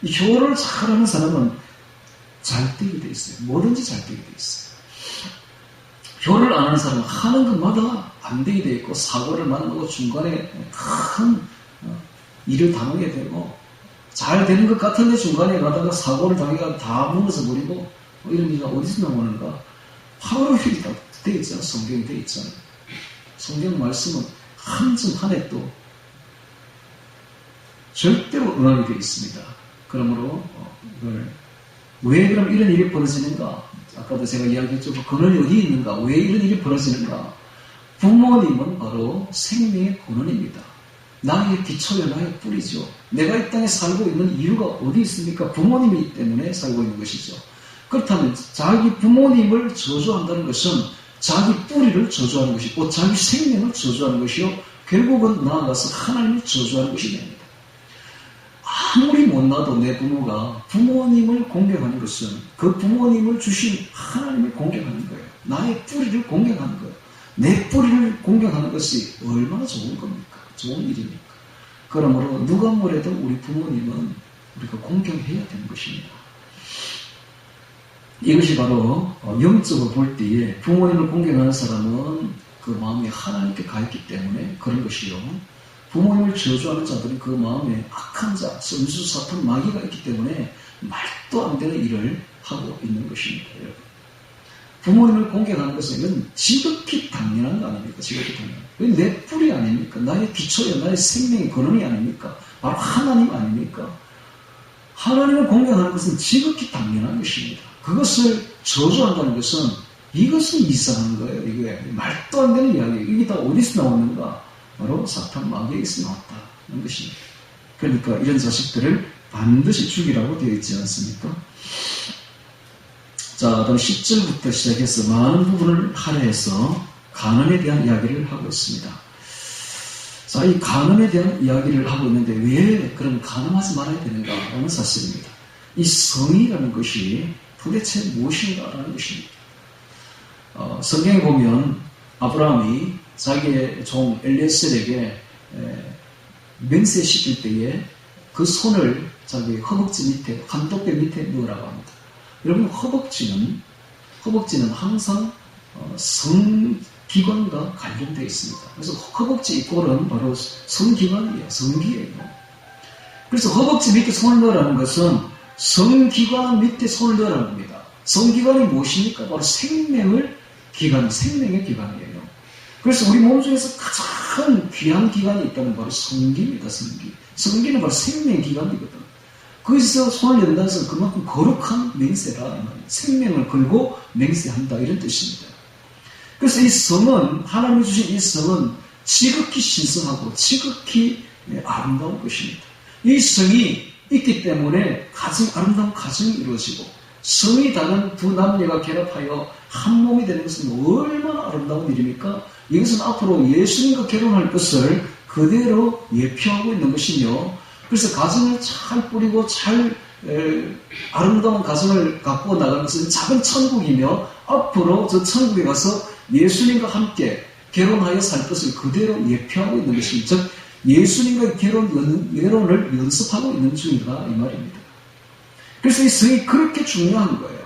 이 효를 잘하는 사람은 잘 되게 돼 있어요. 뭐든지 잘 되게 돼 있어요. 효를 안 하는 사람은 하는 것마다 안 되게 돼 있고 사고를 만나고 중간에 큰 일을 당하게 되고 잘 되는 것 같은데 중간에 가다가 사고를 당해가 다 무너져 버리고 이런 일이 어디서 나오는가? 바로 여기 다 되어 있잖아요. 성경이 되어 있잖아요. 성경 말씀은 한 점 한 해도 절대로 응하게 되어 있습니다. 그러므로 이걸 왜 그럼 이런 일이 벌어지는가? 아까도 제가 이야기했죠. 근원이 어디에 있는가? 왜 이런 일이 벌어지는가? 부모님은 바로 생명의 근원입니다. 나의 기초요, 나의 뿌리죠. 내가 이 땅에 살고 있는 이유가 어디 있습니까? 부모님이기 때문에 살고 있는 것이죠. 그렇다면 자기 부모님을 저주한다는 것은 자기 뿌리를 저주하는 것이고 자기 생명을 저주하는 것이요. 결국은 나아가서 하나님을 저주하는 것이 됩니다. 아무리 못나도 내 부모가 부모님을 공경하는 것은 그 부모님을 주신 하나님을 공경하는 거예요. 나의 뿌리를 공경하는 거예요. 내 뿌리를 공경하는 것이 얼마나 좋은 겁니까? 좋은 일입니까? 그러므로 누가 뭐래도 우리 부모님은 우리가 공경해야 되는 것입니다. 이것이 바로 영적으로 볼 때에 부모님을 공경하는 사람은 그 마음이 하나님께 가있기 때문에 그런 것이요. 부모님을 저주하는 자들은 그 마음에 악한 자, 선수, 사탄, 마귀가 있기 때문에 말도 안 되는 일을 하고 있는 것입니다. 여러분. 부모님을 공경하는 것은 이건 지극히 당연한 거 아닙니까? 지극히 당연. 내 뿌리 아닙니까? 나의 기초야, 나의 생명의 근원이 아닙니까? 바로 하나님 아닙니까? 하나님을 공경하는 것은 지극히 당연한 것입니다. 그것을 저주한다는 것은 이것은 이상한 거예요. 이게 말도 안 되는 이야기예요. 이게 다 어디서 나오는가? 바로 사탄 마귀에게서 나왔다는 것입니다. 그러니까 이런 자식들을 반드시 죽이라고 되어 있지 않습니까? 자, 그다음 10절부터 시작해서 많은 부분을 할애해서 간음에 대한 이야기를 하고 있습니다. 자, 이 간음에 대한 이야기를 하고 있는데 왜 그런 간음하지 말아야 되는가라는 사실입니다. 이 성이라는 것이 도대체 무엇인가라는 것입니다. 성경에 보면 아브라함이 자기의 종 엘리에셀에게 맹세시킬 때에 그 손을 자기 허벅지 밑에, 한독배 밑에 넣으라고 합니다. 여러분, 허벅지는 항상 성기관과 관련되어 있습니다. 그래서 허벅지 이꼴은 바로 성기관이에요. 성기예요. 그래서 허벅지 밑에 손을 넣으라는 것은 성기관 밑에 손을 넣으라는 겁니다. 성기관이 무엇입니까? 바로 생명의 기관이에요. 그래서 우리 몸 중에서 가장 귀한 기관이 있다면 바로 성기입니다. 성기는 바로 생명의 기관이거든. 거기서 손을 낸다는 것은 그만큼 거룩한 맹세라, 생명을 걸고 맹세한다, 이런 뜻입니다. 그래서 이 성은, 하나님이 주신 이 성은 지극히 신성하고 지극히 아름다운 것입니다. 이 성이 있기 때문에 아름다운 가정이 이루어지고, 성이 다른 두 남녀가 결합하여 한 몸이 되는 것은 얼마나 아름다운 일입니까? 이것은 앞으로 예수님과 결혼할 것을 그대로 예표하고 있는 것이며, 그래서 가정을 잘 꾸리고 아름다운 가정을 갖고 나가는 것은 작은 천국이며, 앞으로 저 천국에 가서 예수님과 함께 결혼하여 살 것을 그대로 예표하고 있는 것입니다. 즉, 예수님과 결혼을 연습하고 있는 중이다, 이 말입니다. 그래서 이 성이 그렇게 중요한 거예요.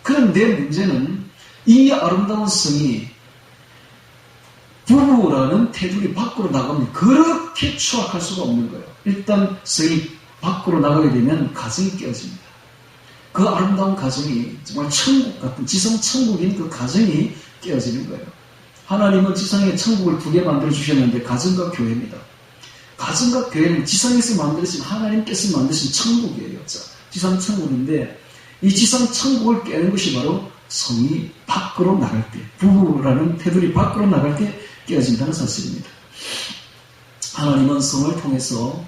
그런데 문제는 이 아름다운 성이 부부라는 테두리 밖으로 나가면 그렇게 추악할 수가 없는 거예요. 일단 성이 밖으로 나가게 되면 가정이 깨어집니다. 그 아름다운 가정이 정말 천국 같은, 지상 천국인 그 가정이 깨어지는 거예요. 하나님은 지상에 천국을 2개 만들어 주셨는데 가정과 교회입니다. 가정과 교회는 지상에서 만드신, 하나님께서 만드신 천국이에요. 지상 천국인데, 이 지상 천국을 깨는 것이 바로 성이 밖으로 나갈 때, 부부라는 테두리 밖으로 나갈 때 깨어진다는 사실입니다. 하나님은 성을 통해서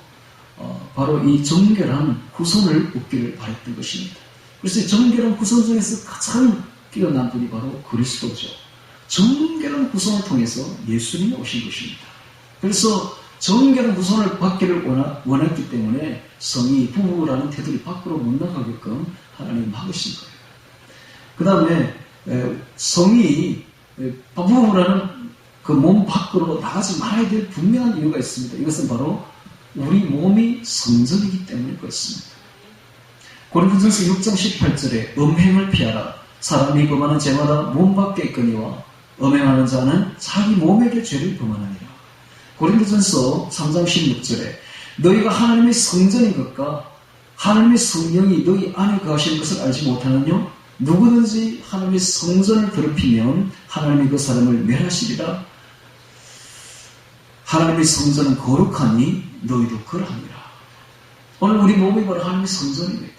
바로 이 정결한 후손을 얻기를 바랬던 것입니다. 그래서 이 정결한 후손 중에서 가장 뛰어난 분이 바로 그리스도죠. 정결한 후손을 통해서 예수님이 오신 것입니다. 그래서 정결한 후손을 받기를 원했기 때문에 성이 부부라는 테두리 밖으로 못 나가게끔 하나님이 막으신 거예요. 그 다음에 성이 부부라는 그 몸 밖으로 나가지 말아야 될 분명한 이유가 있습니다. 이것은 바로 우리 몸이 성전이기 때문일 것입니다. 고린도전서 6장 18절에 음행을 피하라. 사람이 범하는 죄마다 몸 밖에 있거니와 음행하는 자는 자기 몸에게 죄를 범하느니라. 고린도전서 3장 16절에 너희가 하나님의 성전인 것과 하나님의 성령이 너희 안에 거하시는 것을 알지 못하느냐? 누구든지 하나님의 성전을 더럽히면 하나님이 그 사람을 멸하시리라. 하나님의 성전은 거룩하니 너희도 그러하니라. 오늘 우리 몸이 바로 하나님의 성전입니다.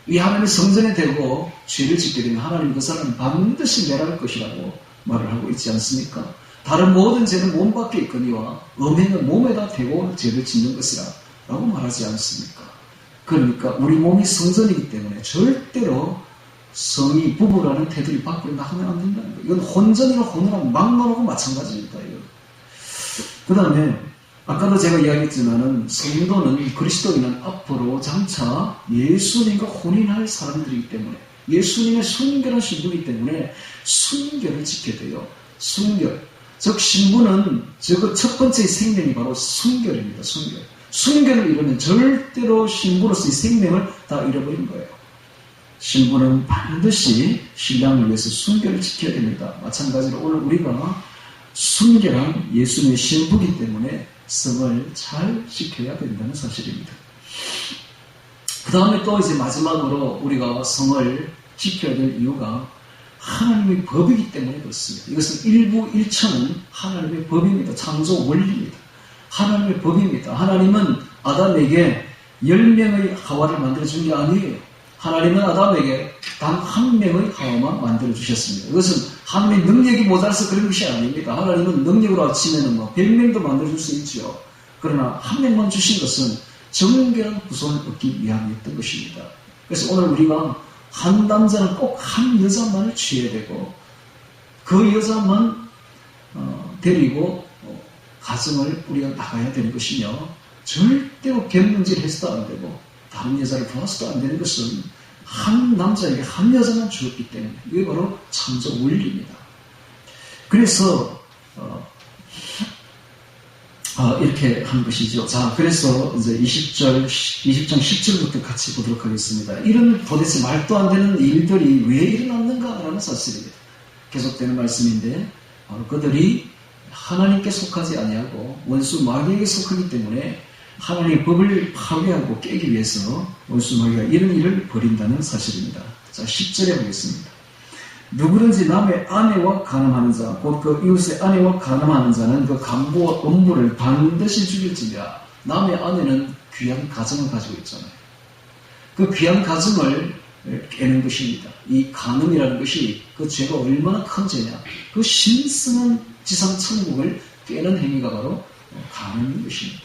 이 하나님의 성전에 대고 죄를 짓게 되면 하나님 그 사람은 반드시 멸할 것이라고 말을 하고 있지 않습니까? 다른 모든 죄는 몸 밖에 있거니와 음행은 몸에다 대고 죄를 짓는 것이라 라고 말하지 않습니까? 그러니까 우리 몸이 성전이기 때문에 절대로 성이 부부라는 테두리 밖으로 나가면 안 된다는 거예요. 이건 혼전이나 혼혼하고 막론하고 마찬가지입니다. 그 다음에 아까도 제가 이야기했지만은 성도는, 그리스도인은 앞으로 장차 예수님과 혼인할 사람들이기 때문에, 예수님의 순결한 신부이기 때문에 순결을 지켜야 돼요. 순결. 즉 신부는 첫 번째 생명이 바로 순결입니다. 순결을 잃으면 절대로 신부로서의 생명을 다 잃어버린 거예요. 신부는 반드시 신랑을 위해서 순결을 지켜야 됩니다. 마찬가지로 오늘 우리가 순결한 예수님의 신부이기 때문에 성을 잘 지켜야 된다는 사실입니다. 그 다음에 또 이제 마지막으로 우리가 성을 지켜야 될 이유가 하나님의 법이기 때문에 그렇습니다. 이것은 일부일천은 하나님의 법입니다. 창조 원리입니다. 하나님의 법입니다. 하나님은 아담에게 10명의 하와를 만들어준 게 아니에요. 하나님은 아담에게 단 1명의 하와만 만들어주셨습니다. 이것은 하나님의 능력이 모자라서 그런 것이 아닙니다. 하나님은 능력으로 치면은 100명도 만들어줄 수 있죠. 그러나 1명만 주신 것은 정결한 후손을 얻기 위함이었던 것입니다. 그래서 오늘 우리가 한 남자는 꼭 한 여자만을 취해야 되고, 그 여자만 데리고 가정을 꾸려 나가야 되는 것이며 절대로 갱문질 해서도 안 되고 다른 여자를 보아서도 안 되는 것은 한 남자에게 한 여자만 주었기 때문에 이게 바로 창조 원리입니다. 그래서 이렇게 한 것이죠. 자, 그래서 이제 20장 10절부터 같이 보도록 하겠습니다. 이런 도대체 말도 안 되는 일들이 왜 일어났는가라는 사실입니다. 계속되는 말씀인데 바로 그들이 하나님께 속하지 아니하고 원수 마귀에게 속하기 때문에 하나님의 법을 파괴하고 깨기 위해서 원수 마귀가 이런 일을 벌인다는 사실입니다. 자, 10절에 보겠습니다. 누구든지 남의 아내와 간음하는 자, 곧 그 이웃의 아내와 간음하는 자는 그 간부와 음부를 반드시 죽일지니라. 남의 아내는 귀한 가정을 가지고 있잖아요. 그 귀한 가정을 깨는 것입니다. 이 간음이라는 것이 그 죄가 얼마나 큰 죄냐. 그 신성한 지상천국을 깨는 행위가 바로 간음인 것입니다.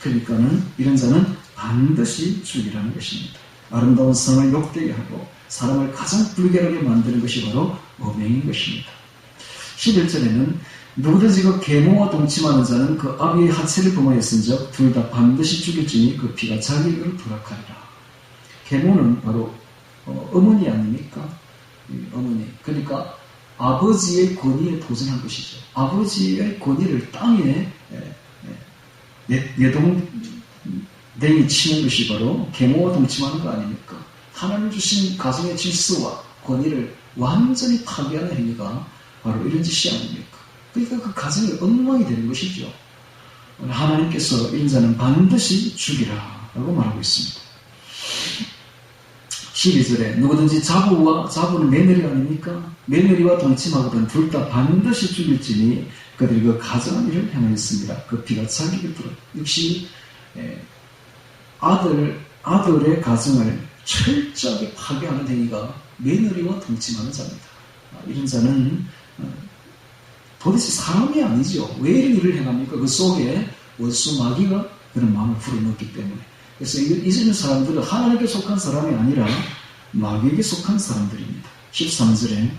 그러니까는 이런 자는 반드시 죽이라는 것입니다. 아름다운 성을 욕되게 하고 사람을 가장 불결하게 만드는 것이 바로 음행인 것입니다. 11절에는 누구든지 그 계모와 동침하는 자는 그 아비의 하체를 범하였은즉 둘 다 반드시 죽일지니 그 피가 자기에게로 돌아가리라. 계모는 바로 어머니 아닙니까? 어머니. 그러니까 아버지의 권위에 도전한 것이죠. 아버지의 권위를 땅에 내동댕이 치는 것이 바로 계모와 동침하는 거 아닙니까? 하나님 주신 가정의 질서와 권위를 완전히 파괴하는 행위가 바로 이런 짓이 아닙니까? 그러니까 그 가정이 엉망이 되는 것이죠. 하나님께서 인자는 반드시 죽이라 라고 말하고 있습니다. 12절에 누구든지 자부는 며느리 아닙니까? 며느리와 동침하거든 둘 다 반드시 죽일지니 그들이 그 가정한 일을 행하였습니다. 그 피가 자기에게 들어. 역시 아들의 가정을 철저하게 파괴하는 행위가 며느리와 동침하는 자입니다. 이런 자는 도대체 사람이 아니죠. 왜 이런 일을 행합니까? 그 속에 원수 마귀가 그런 마음을 불어넣기 때문에. 그래서 이런 사람들은 하나님께 속한 사람이 아니라 마귀에게 속한 사람들입니다. 13절에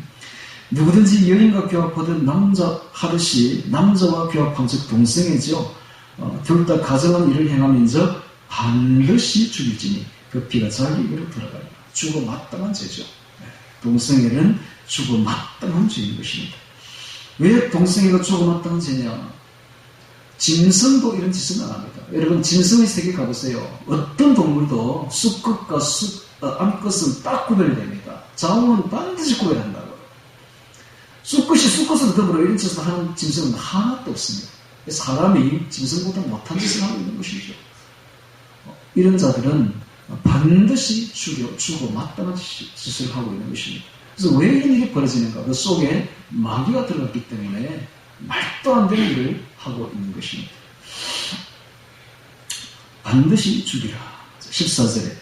누구든지 여인과 교합하든 남자 하듯이 남자와 교합한 즉 동성애죠. 둘 다 가정한 일을 행하면서 반드시 죽일지니 그 피가 자기에게로 돌아가리라. 죽어 마땅한 죄죠. 동성애는 죽어 마땅한 죄인 것입니다. 왜 동성애가 죽어 마땅한 죄냐? 짐승도 이런 짓은 안 합니다. 여러분 짐승의 세계 가보세요. 어떤 동물도 수컷과 암컷은 딱 구별됩니다. 자웅은 반드시 구별한다고. 수컷이 수컷으로 더불어 이런 짓을 하는 짐승은 하나도 없습니다. 사람이 짐승보다 못한 짓을 하고 있는 것이죠. 이런 자들은 반드시 죽어 마땅한 짓을 하고 있는 것입니다. 그래서 왜 이런 일이 벌어지는가? 그 속에 마귀가 들어갔기 때문에 말도 안 되는 일을 하고 있는 것입니다. 반드시 죽이라. 14절에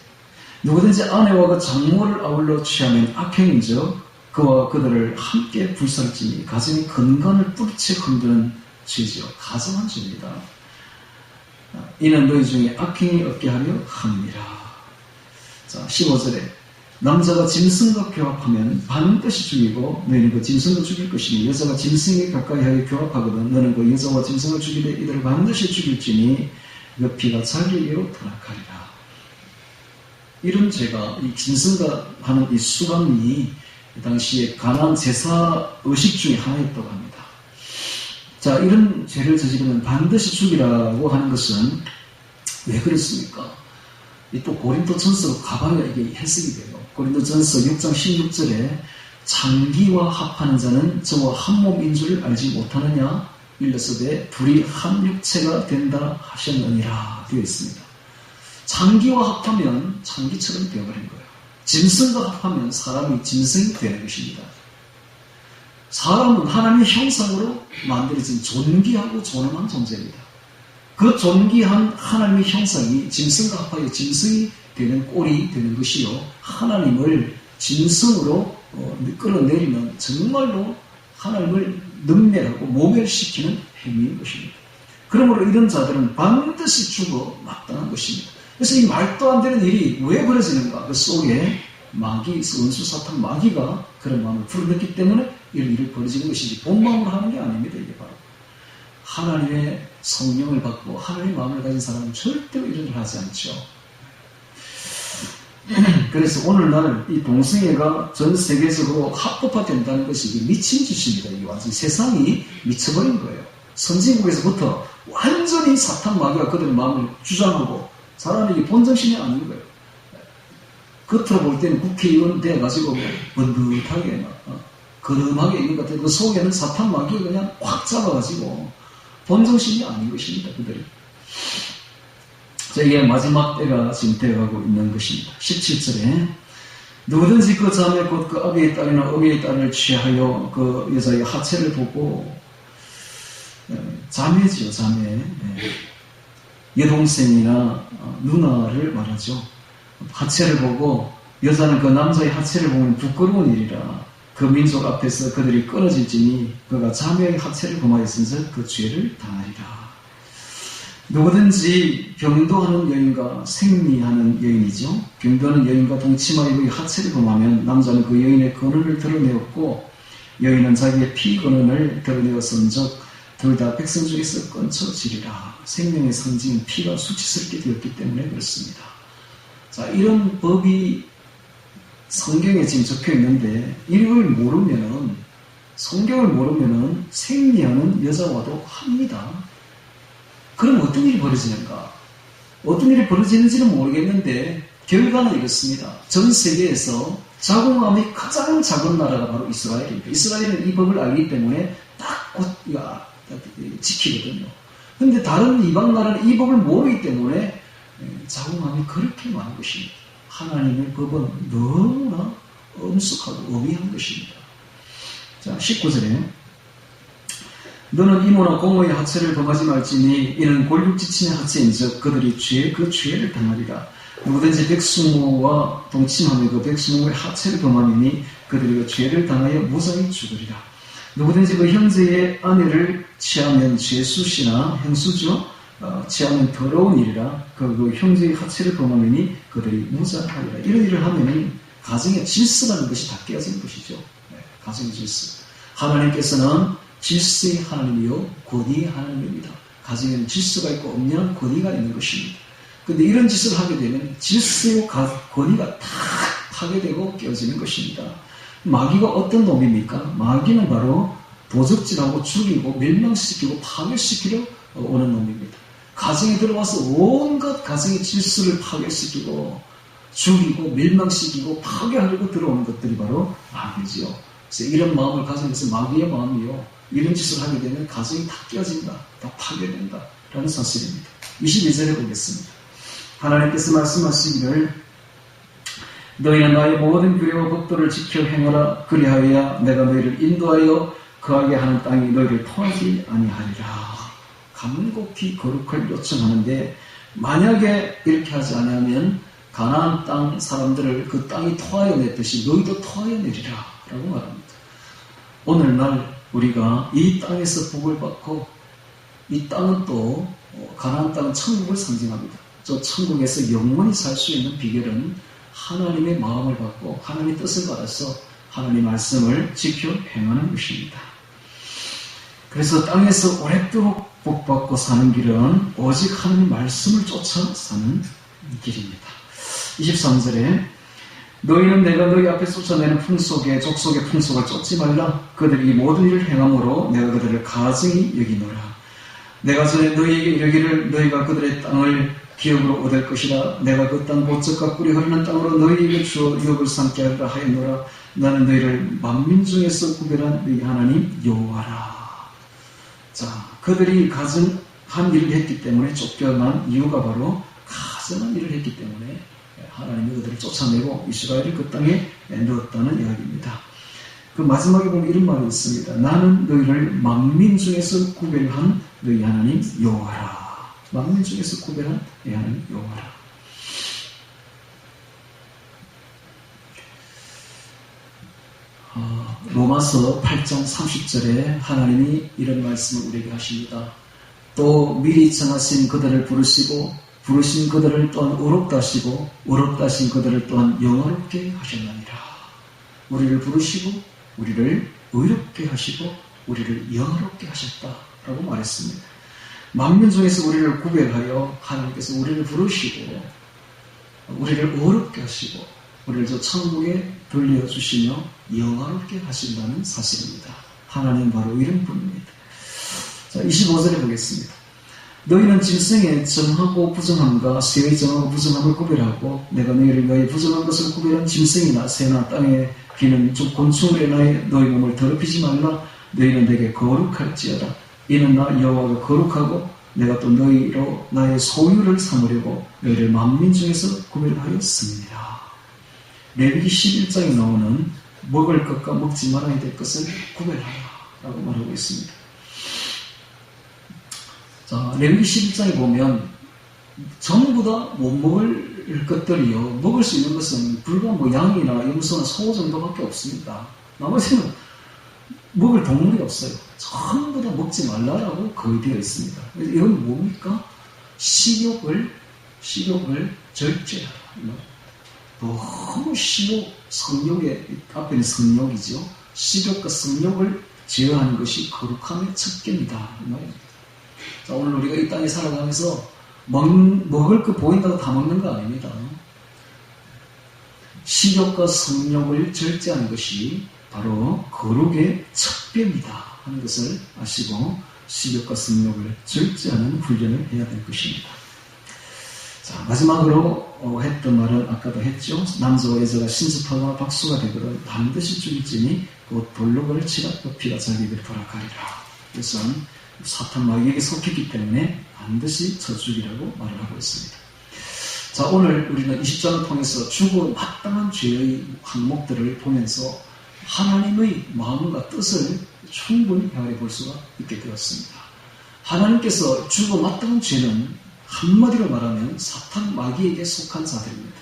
누구든지 아내와 그 장모를 아울러 취하면 악행인즉 그와 그들을 함께 불살지니 가정의 근간을 뿌리채 흔드는 죄지요. 가정한 죄입니다. 이는 너희 중에 악행이 없게 하려 함이라. 자, 15절에 남자가 짐승과 교합하면 반드시 죽이고 너희는 그 짐승을 죽일 것이니 여자가 짐승에 가까이 하여 교합하거든 너는 그 여자와 짐승을 죽이되 이들을 반드시 죽일지니 그 피가 자기에게로 돌아가리라. 이런 죄가 이 짐승과 하는 이 수감이 당시에 가나안 제사 의식 중에 하나였다고 합니다. 자, 이런 죄를 저지르면 반드시 죽이라고 하는 것은 왜 그렇습니까? 또 고린도전서로 가봐야 이게 해석이 돼요. 고린도전서 6장 16절에 창기와 합하는 자는 저와 한 몸인 줄 알지 못하느냐? 일러서되 둘이 한 육체가 된다 하셨느니라 되어 있습니다. 창기와 합하면 창기처럼 되어버린 거예요. 짐승과 합하면 사람이 짐승이 되는 것입니다. 사람은 하나님의 형상으로 만들어진 존귀하고 존엄한 존재입니다. 그 존귀한 하나님의 형상이 짐승과 합하여 짐승이 되는 꼴이 되는 것이요. 하나님을 짐승으로 끌어내리는 정말로 하나님을 능멸하고 모멸시키는 행위인 것입니다. 그러므로 이런 자들은 반드시 죽어 마땅한 것입니다. 그래서 이 말도 안 되는 일이 왜 벌어지는가? 그 속에 마귀, 원수 사탄 마귀가 그런 마음을 불어넣기 때문에 이런 일을 벌어지는 것이지 본마음으로 하는 게 아닙니다. 이게 바로 하나님의 성령을 받고 하나님의 마음을 가진 사람은 절대로 이런 일을 하지 않죠. 그래서 오늘날 이 동성애가 전 세계적으로 합법화된다는 것이 미친 짓입니다. 이게 완전히 세상이 미쳐버린 거예요. 선진국에서부터 완전히 사탄 마귀가 그들의 마음을 주장하고 사람에게 본정신이 아닌 거예요. 겉으로 볼 때는 국회의원 돼가지고 번듯하게 거름하게 있는 것 같아요. 그 속에는 사탄 마귀가 그냥 확 잡아가지고 본정신이 아닌 것입니다. 그들이. 자, 이게 마지막 때가 지금 되어가고 있는 것입니다. 17절에 누구든지 그 자매 곧 그 아비의 딸이나 어미의 딸을 취하여 그 여자의 하체를 보고 자매지요, 자매. 여동생이나 누나를 말하죠. 하체를 보고 여자는 그 남자의 하체를 보면 부끄러운 일이라 그 민족 앞에서 그들이 끊어질지니 그가 자매의 하체를 범하였은즉 그 죄를 당하리라. 누구든지 병도하는 여인과 생리하는 여인이죠. 병도하는 여인과 동침하여 그의 하체를 범하면 남자는 그 여인의 근원을 드러내었고 여인은 자기의 피 근원을 드러내었은즉 둘 다 백성 중에서 끊쳐지리라. 생명의 상징 피가 수치스럽게 되었기 때문에 그렇습니다. 자, 이런 법이 성경에 지금 적혀 있는데 이걸 모르면은 성경을 모르면은 생리하는 여자와도 합니다. 그럼 어떤 일이 벌어지는가? 어떤 일이 벌어지는지는 모르겠는데 결과는 이렇습니다. 전 세계에서 자궁암이 가장 작은 나라가 바로 이스라엘입니다. 이스라엘은 이 법을 알기 때문에 딱 곧 지키거든요. 그런데 다른 이방 나라는 이 법을 모르기 때문에 자궁암이 그렇게 많은 것입니다. 하나님의 법은 너무나 엄숙하고 엄히한 것입니다. 자, 19절에 너는 이모나 고모의 하체를 범하지 말지니 이는 골육지친의 하체인즉 그들이 그 죄를 당하리라. 누구든지 백수모와 동침하며 그 백수모의 하체를 범하니 그들이 그 죄를 당하여 무사히 죽으리라. 누구든지 그 형제의 아내를 취하면 죄수시나 행수죠. 취하면 더러운 일이라. 그 형제의 하체를 범하니 그들이 무자하리라. 이런 일을 하면 가정의 질서라는 것이 다 깨어지는 것이죠. 가정의 질서. 하나님께서는 질서의 하나님이요 권위의 하나님입니다. 가정에는 질서가 있고 엄연한 권위가 있는 것입니다. 그런데 이런 짓을 하게 되면 질서의 권위가 다 파괴되고 깨어지는 것입니다. 마귀가 어떤 놈입니까? 마귀는 바로 도적질하고 죽이고 멸망시키고 파괴시키려 오는 놈입니다. 가정에 들어와서 온갖 가정의 질서를 파괴시키고 죽이고 멸망시키고 파괴하려고 들어오는 것들이 바로 마귀지요. 그래서 이런 마음을 가정에서 마귀의 마음이요. 이런 짓을 하게 되면 가정이 다 깨어진다. 다 파괴된다. 라는 사실입니다. 22절에 보겠습니다. 하나님께서 말씀하시기를 너희는 나의 모든 규례와 법도를 지켜 행하라. 그리하여야 내가 너희를 인도하여 거하게 하는 땅이 너희를 토하지 아니하리라. 간곡히 거룩을 요청하는데 만약에 이렇게 하지 않으면 가나안 땅 사람들을 그 땅이 토하여 냈듯이 너희도 토하여 내리라. 라고 말합니다. 오늘날 우리가 이 땅에서 복을 받고 이 땅은 또 가나안 땅은 천국을 상징합니다. 저 천국에서 영원히 살 수 있는 비결은 하나님의 마음을 받고 하나님의 뜻을 받아서 하나님의 말씀을 지켜 행하는 것입니다. 그래서 땅에서 오랫도록 복받고 사는 길은 오직 하나님의 말씀을 쫓아 사는 길입니다. 23절에 너희는 내가 너희 앞에 쫓아내는 풍속의 족속의 풍속을 쫓지 말라. 그들이 모든 일을 행함으로 내가 그들을 가증히 여기노라. 내가 전에 너희에게 이르기를 너희가 그들의 땅을 기업으로 얻을 것이라. 내가 그 땅 보석과 꿀이 흐르는 땅으로 너희에게 주어 유업을 삼게 하리라 하였노라. 나는 너희를 만민 중에서 구별한 너희 하나님 여호와라. 자, 그들이 가증한 일을 했기 때문에 쫓겨난 이유가 바로 가증한 일을 했기 때문에 하나님이 그들을 쫓아내고 이스라엘을 그 땅에 넣었다는 이야기입니다. 그 마지막에 보면 이런 말이 있습니다. 나는 너희를 만민 중에서 구별한 너희 하나님 여호와라. 만민 중에서 구별한 너희 하나님 여호와라. 로마서 8장 30절에 하나님이 이런 말씀을 우리에게 하십니다. 또 미리 정하신 그들을 부르시고 부르신 그들을 또한 의롭다 하시고 의롭다 하신 그들을 또한 영화롭게 하셨느니라. 우리를 부르시고 우리를 의롭게 하시고 우리를 영화롭게 하셨다라고 말했습니다. 만민 중에서 우리를 구별하여 하나님께서 우리를 부르시고 우리를 어렵게 하시고 우리를 저 천국에 돌려주시며 영화롭게 하신다는 사실입니다. 하나님 바로 이런 분입니다. 자, 25절에 보겠습니다. 너희는 짐승의 정하고 부정함과 새의 정하고 부정함을 구별하고 내가 너희를 위하여 부정한 것을 구별한 짐승이나 새나 땅에 기는 즉 곤충을 인하여 너희 몸을 더럽히지 말라. 너희는 내게 거룩할지어다. 이는 나 여호와가 거룩하고 내가 또 너희로 나의 소유를 삼으려고 너희를 만민 중에서 구별하였습니다. 레위기 11장에 나오는 먹을 것과 먹지 말아야 될 것을 구별하라 라고 말하고 있습니다. 자, 레위기 11장에 보면 전부 다 못 먹을 것들이요, 먹을 수 있는 것은 불과 양이나 염소나 소 정도밖에 없습니다. 나머지는 먹을 동물이 없어요. 전부 다 먹지 말라라고 거의되어 있습니다. 이건 뭡니까? 식욕을 절제하라. 너무 성욕의 앞에는 성욕이죠. 식욕과 성욕을 제어하는 것이 거룩함의 척결이다. 자, 오늘 우리가 이 땅에 살아가면서 먹을 거 보인다고 다 먹는 거 아닙니다. 식욕과 성욕을 절제하는 것이 바로 거룩의 척결이다 하는 것을 아시고 식욕과 성욕을 절제하는 훈련을 해야 될 것입니다. 자, 마지막으로 했던 말은 아까도 했죠. 남자와 여자가 신습하거나 박수가 되거든 반드시 죽일지니 곧 볼록을 치라 피가 자기에게 돌아가리라. 이것은 사탄 마귀에게 속했기 때문에 반드시 쳐 죽이라고 말을 하고 있습니다. 자, 오늘 우리는 20장을 통해서 죽어 마땅한 죄의 항목들을 보면서 하나님의 마음과 뜻을 충분히 헤아려 볼 수가 있게 되었습니다. 하나님께서 죽어 마땅한 죄는 한마디로 말하면 사탄 마귀에게 속한 자들입니다.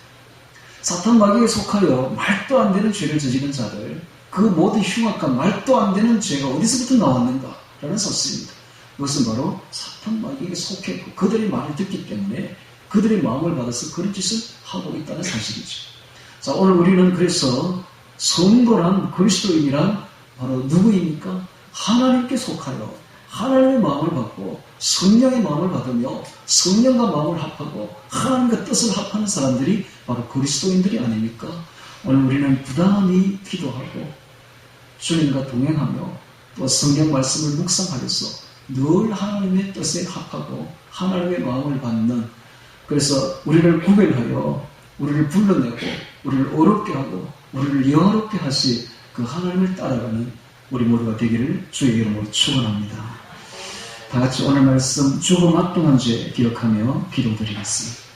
사탄 마귀에 속하여 말도 안 되는 죄를 저지른 자들, 그 모든 흉악한 말도 안 되는 죄가 어디서부터 나왔는가 라는 사실입니다. 그것은 바로 사탄 마귀에게 속했고 그들의 말을 듣기 때문에 그들의 마음을 받아서 그런 짓을 하고 있다는 사실이죠. 자, 오늘 우리는 그래서 성도란 그리스도인이란 바로 누구입니까? 하나님께 속하여 하나님의 마음을 받고 성령의 마음을 받으며 성령과 마음을 합하고 하나님과 뜻을 합하는 사람들이 바로 그리스도인들이 아닙니까? 오늘 우리는 부단히 기도하고 주님과 동행하며 또 성경 말씀을 묵상하여서 늘 하나님의 뜻에 합하고 하나님의 마음을 받는, 그래서 우리를 구별하여 우리를 불러내고 우리를 어렵게 하고 우리를 영화롭게 하시 그 하나님을 따라가는 우리 모두가 되기를 주의 이름으로 축원합니다. 다 같이 오늘 말씀 죽어 마땅한 죄 기억하며 기도드리겠습니다.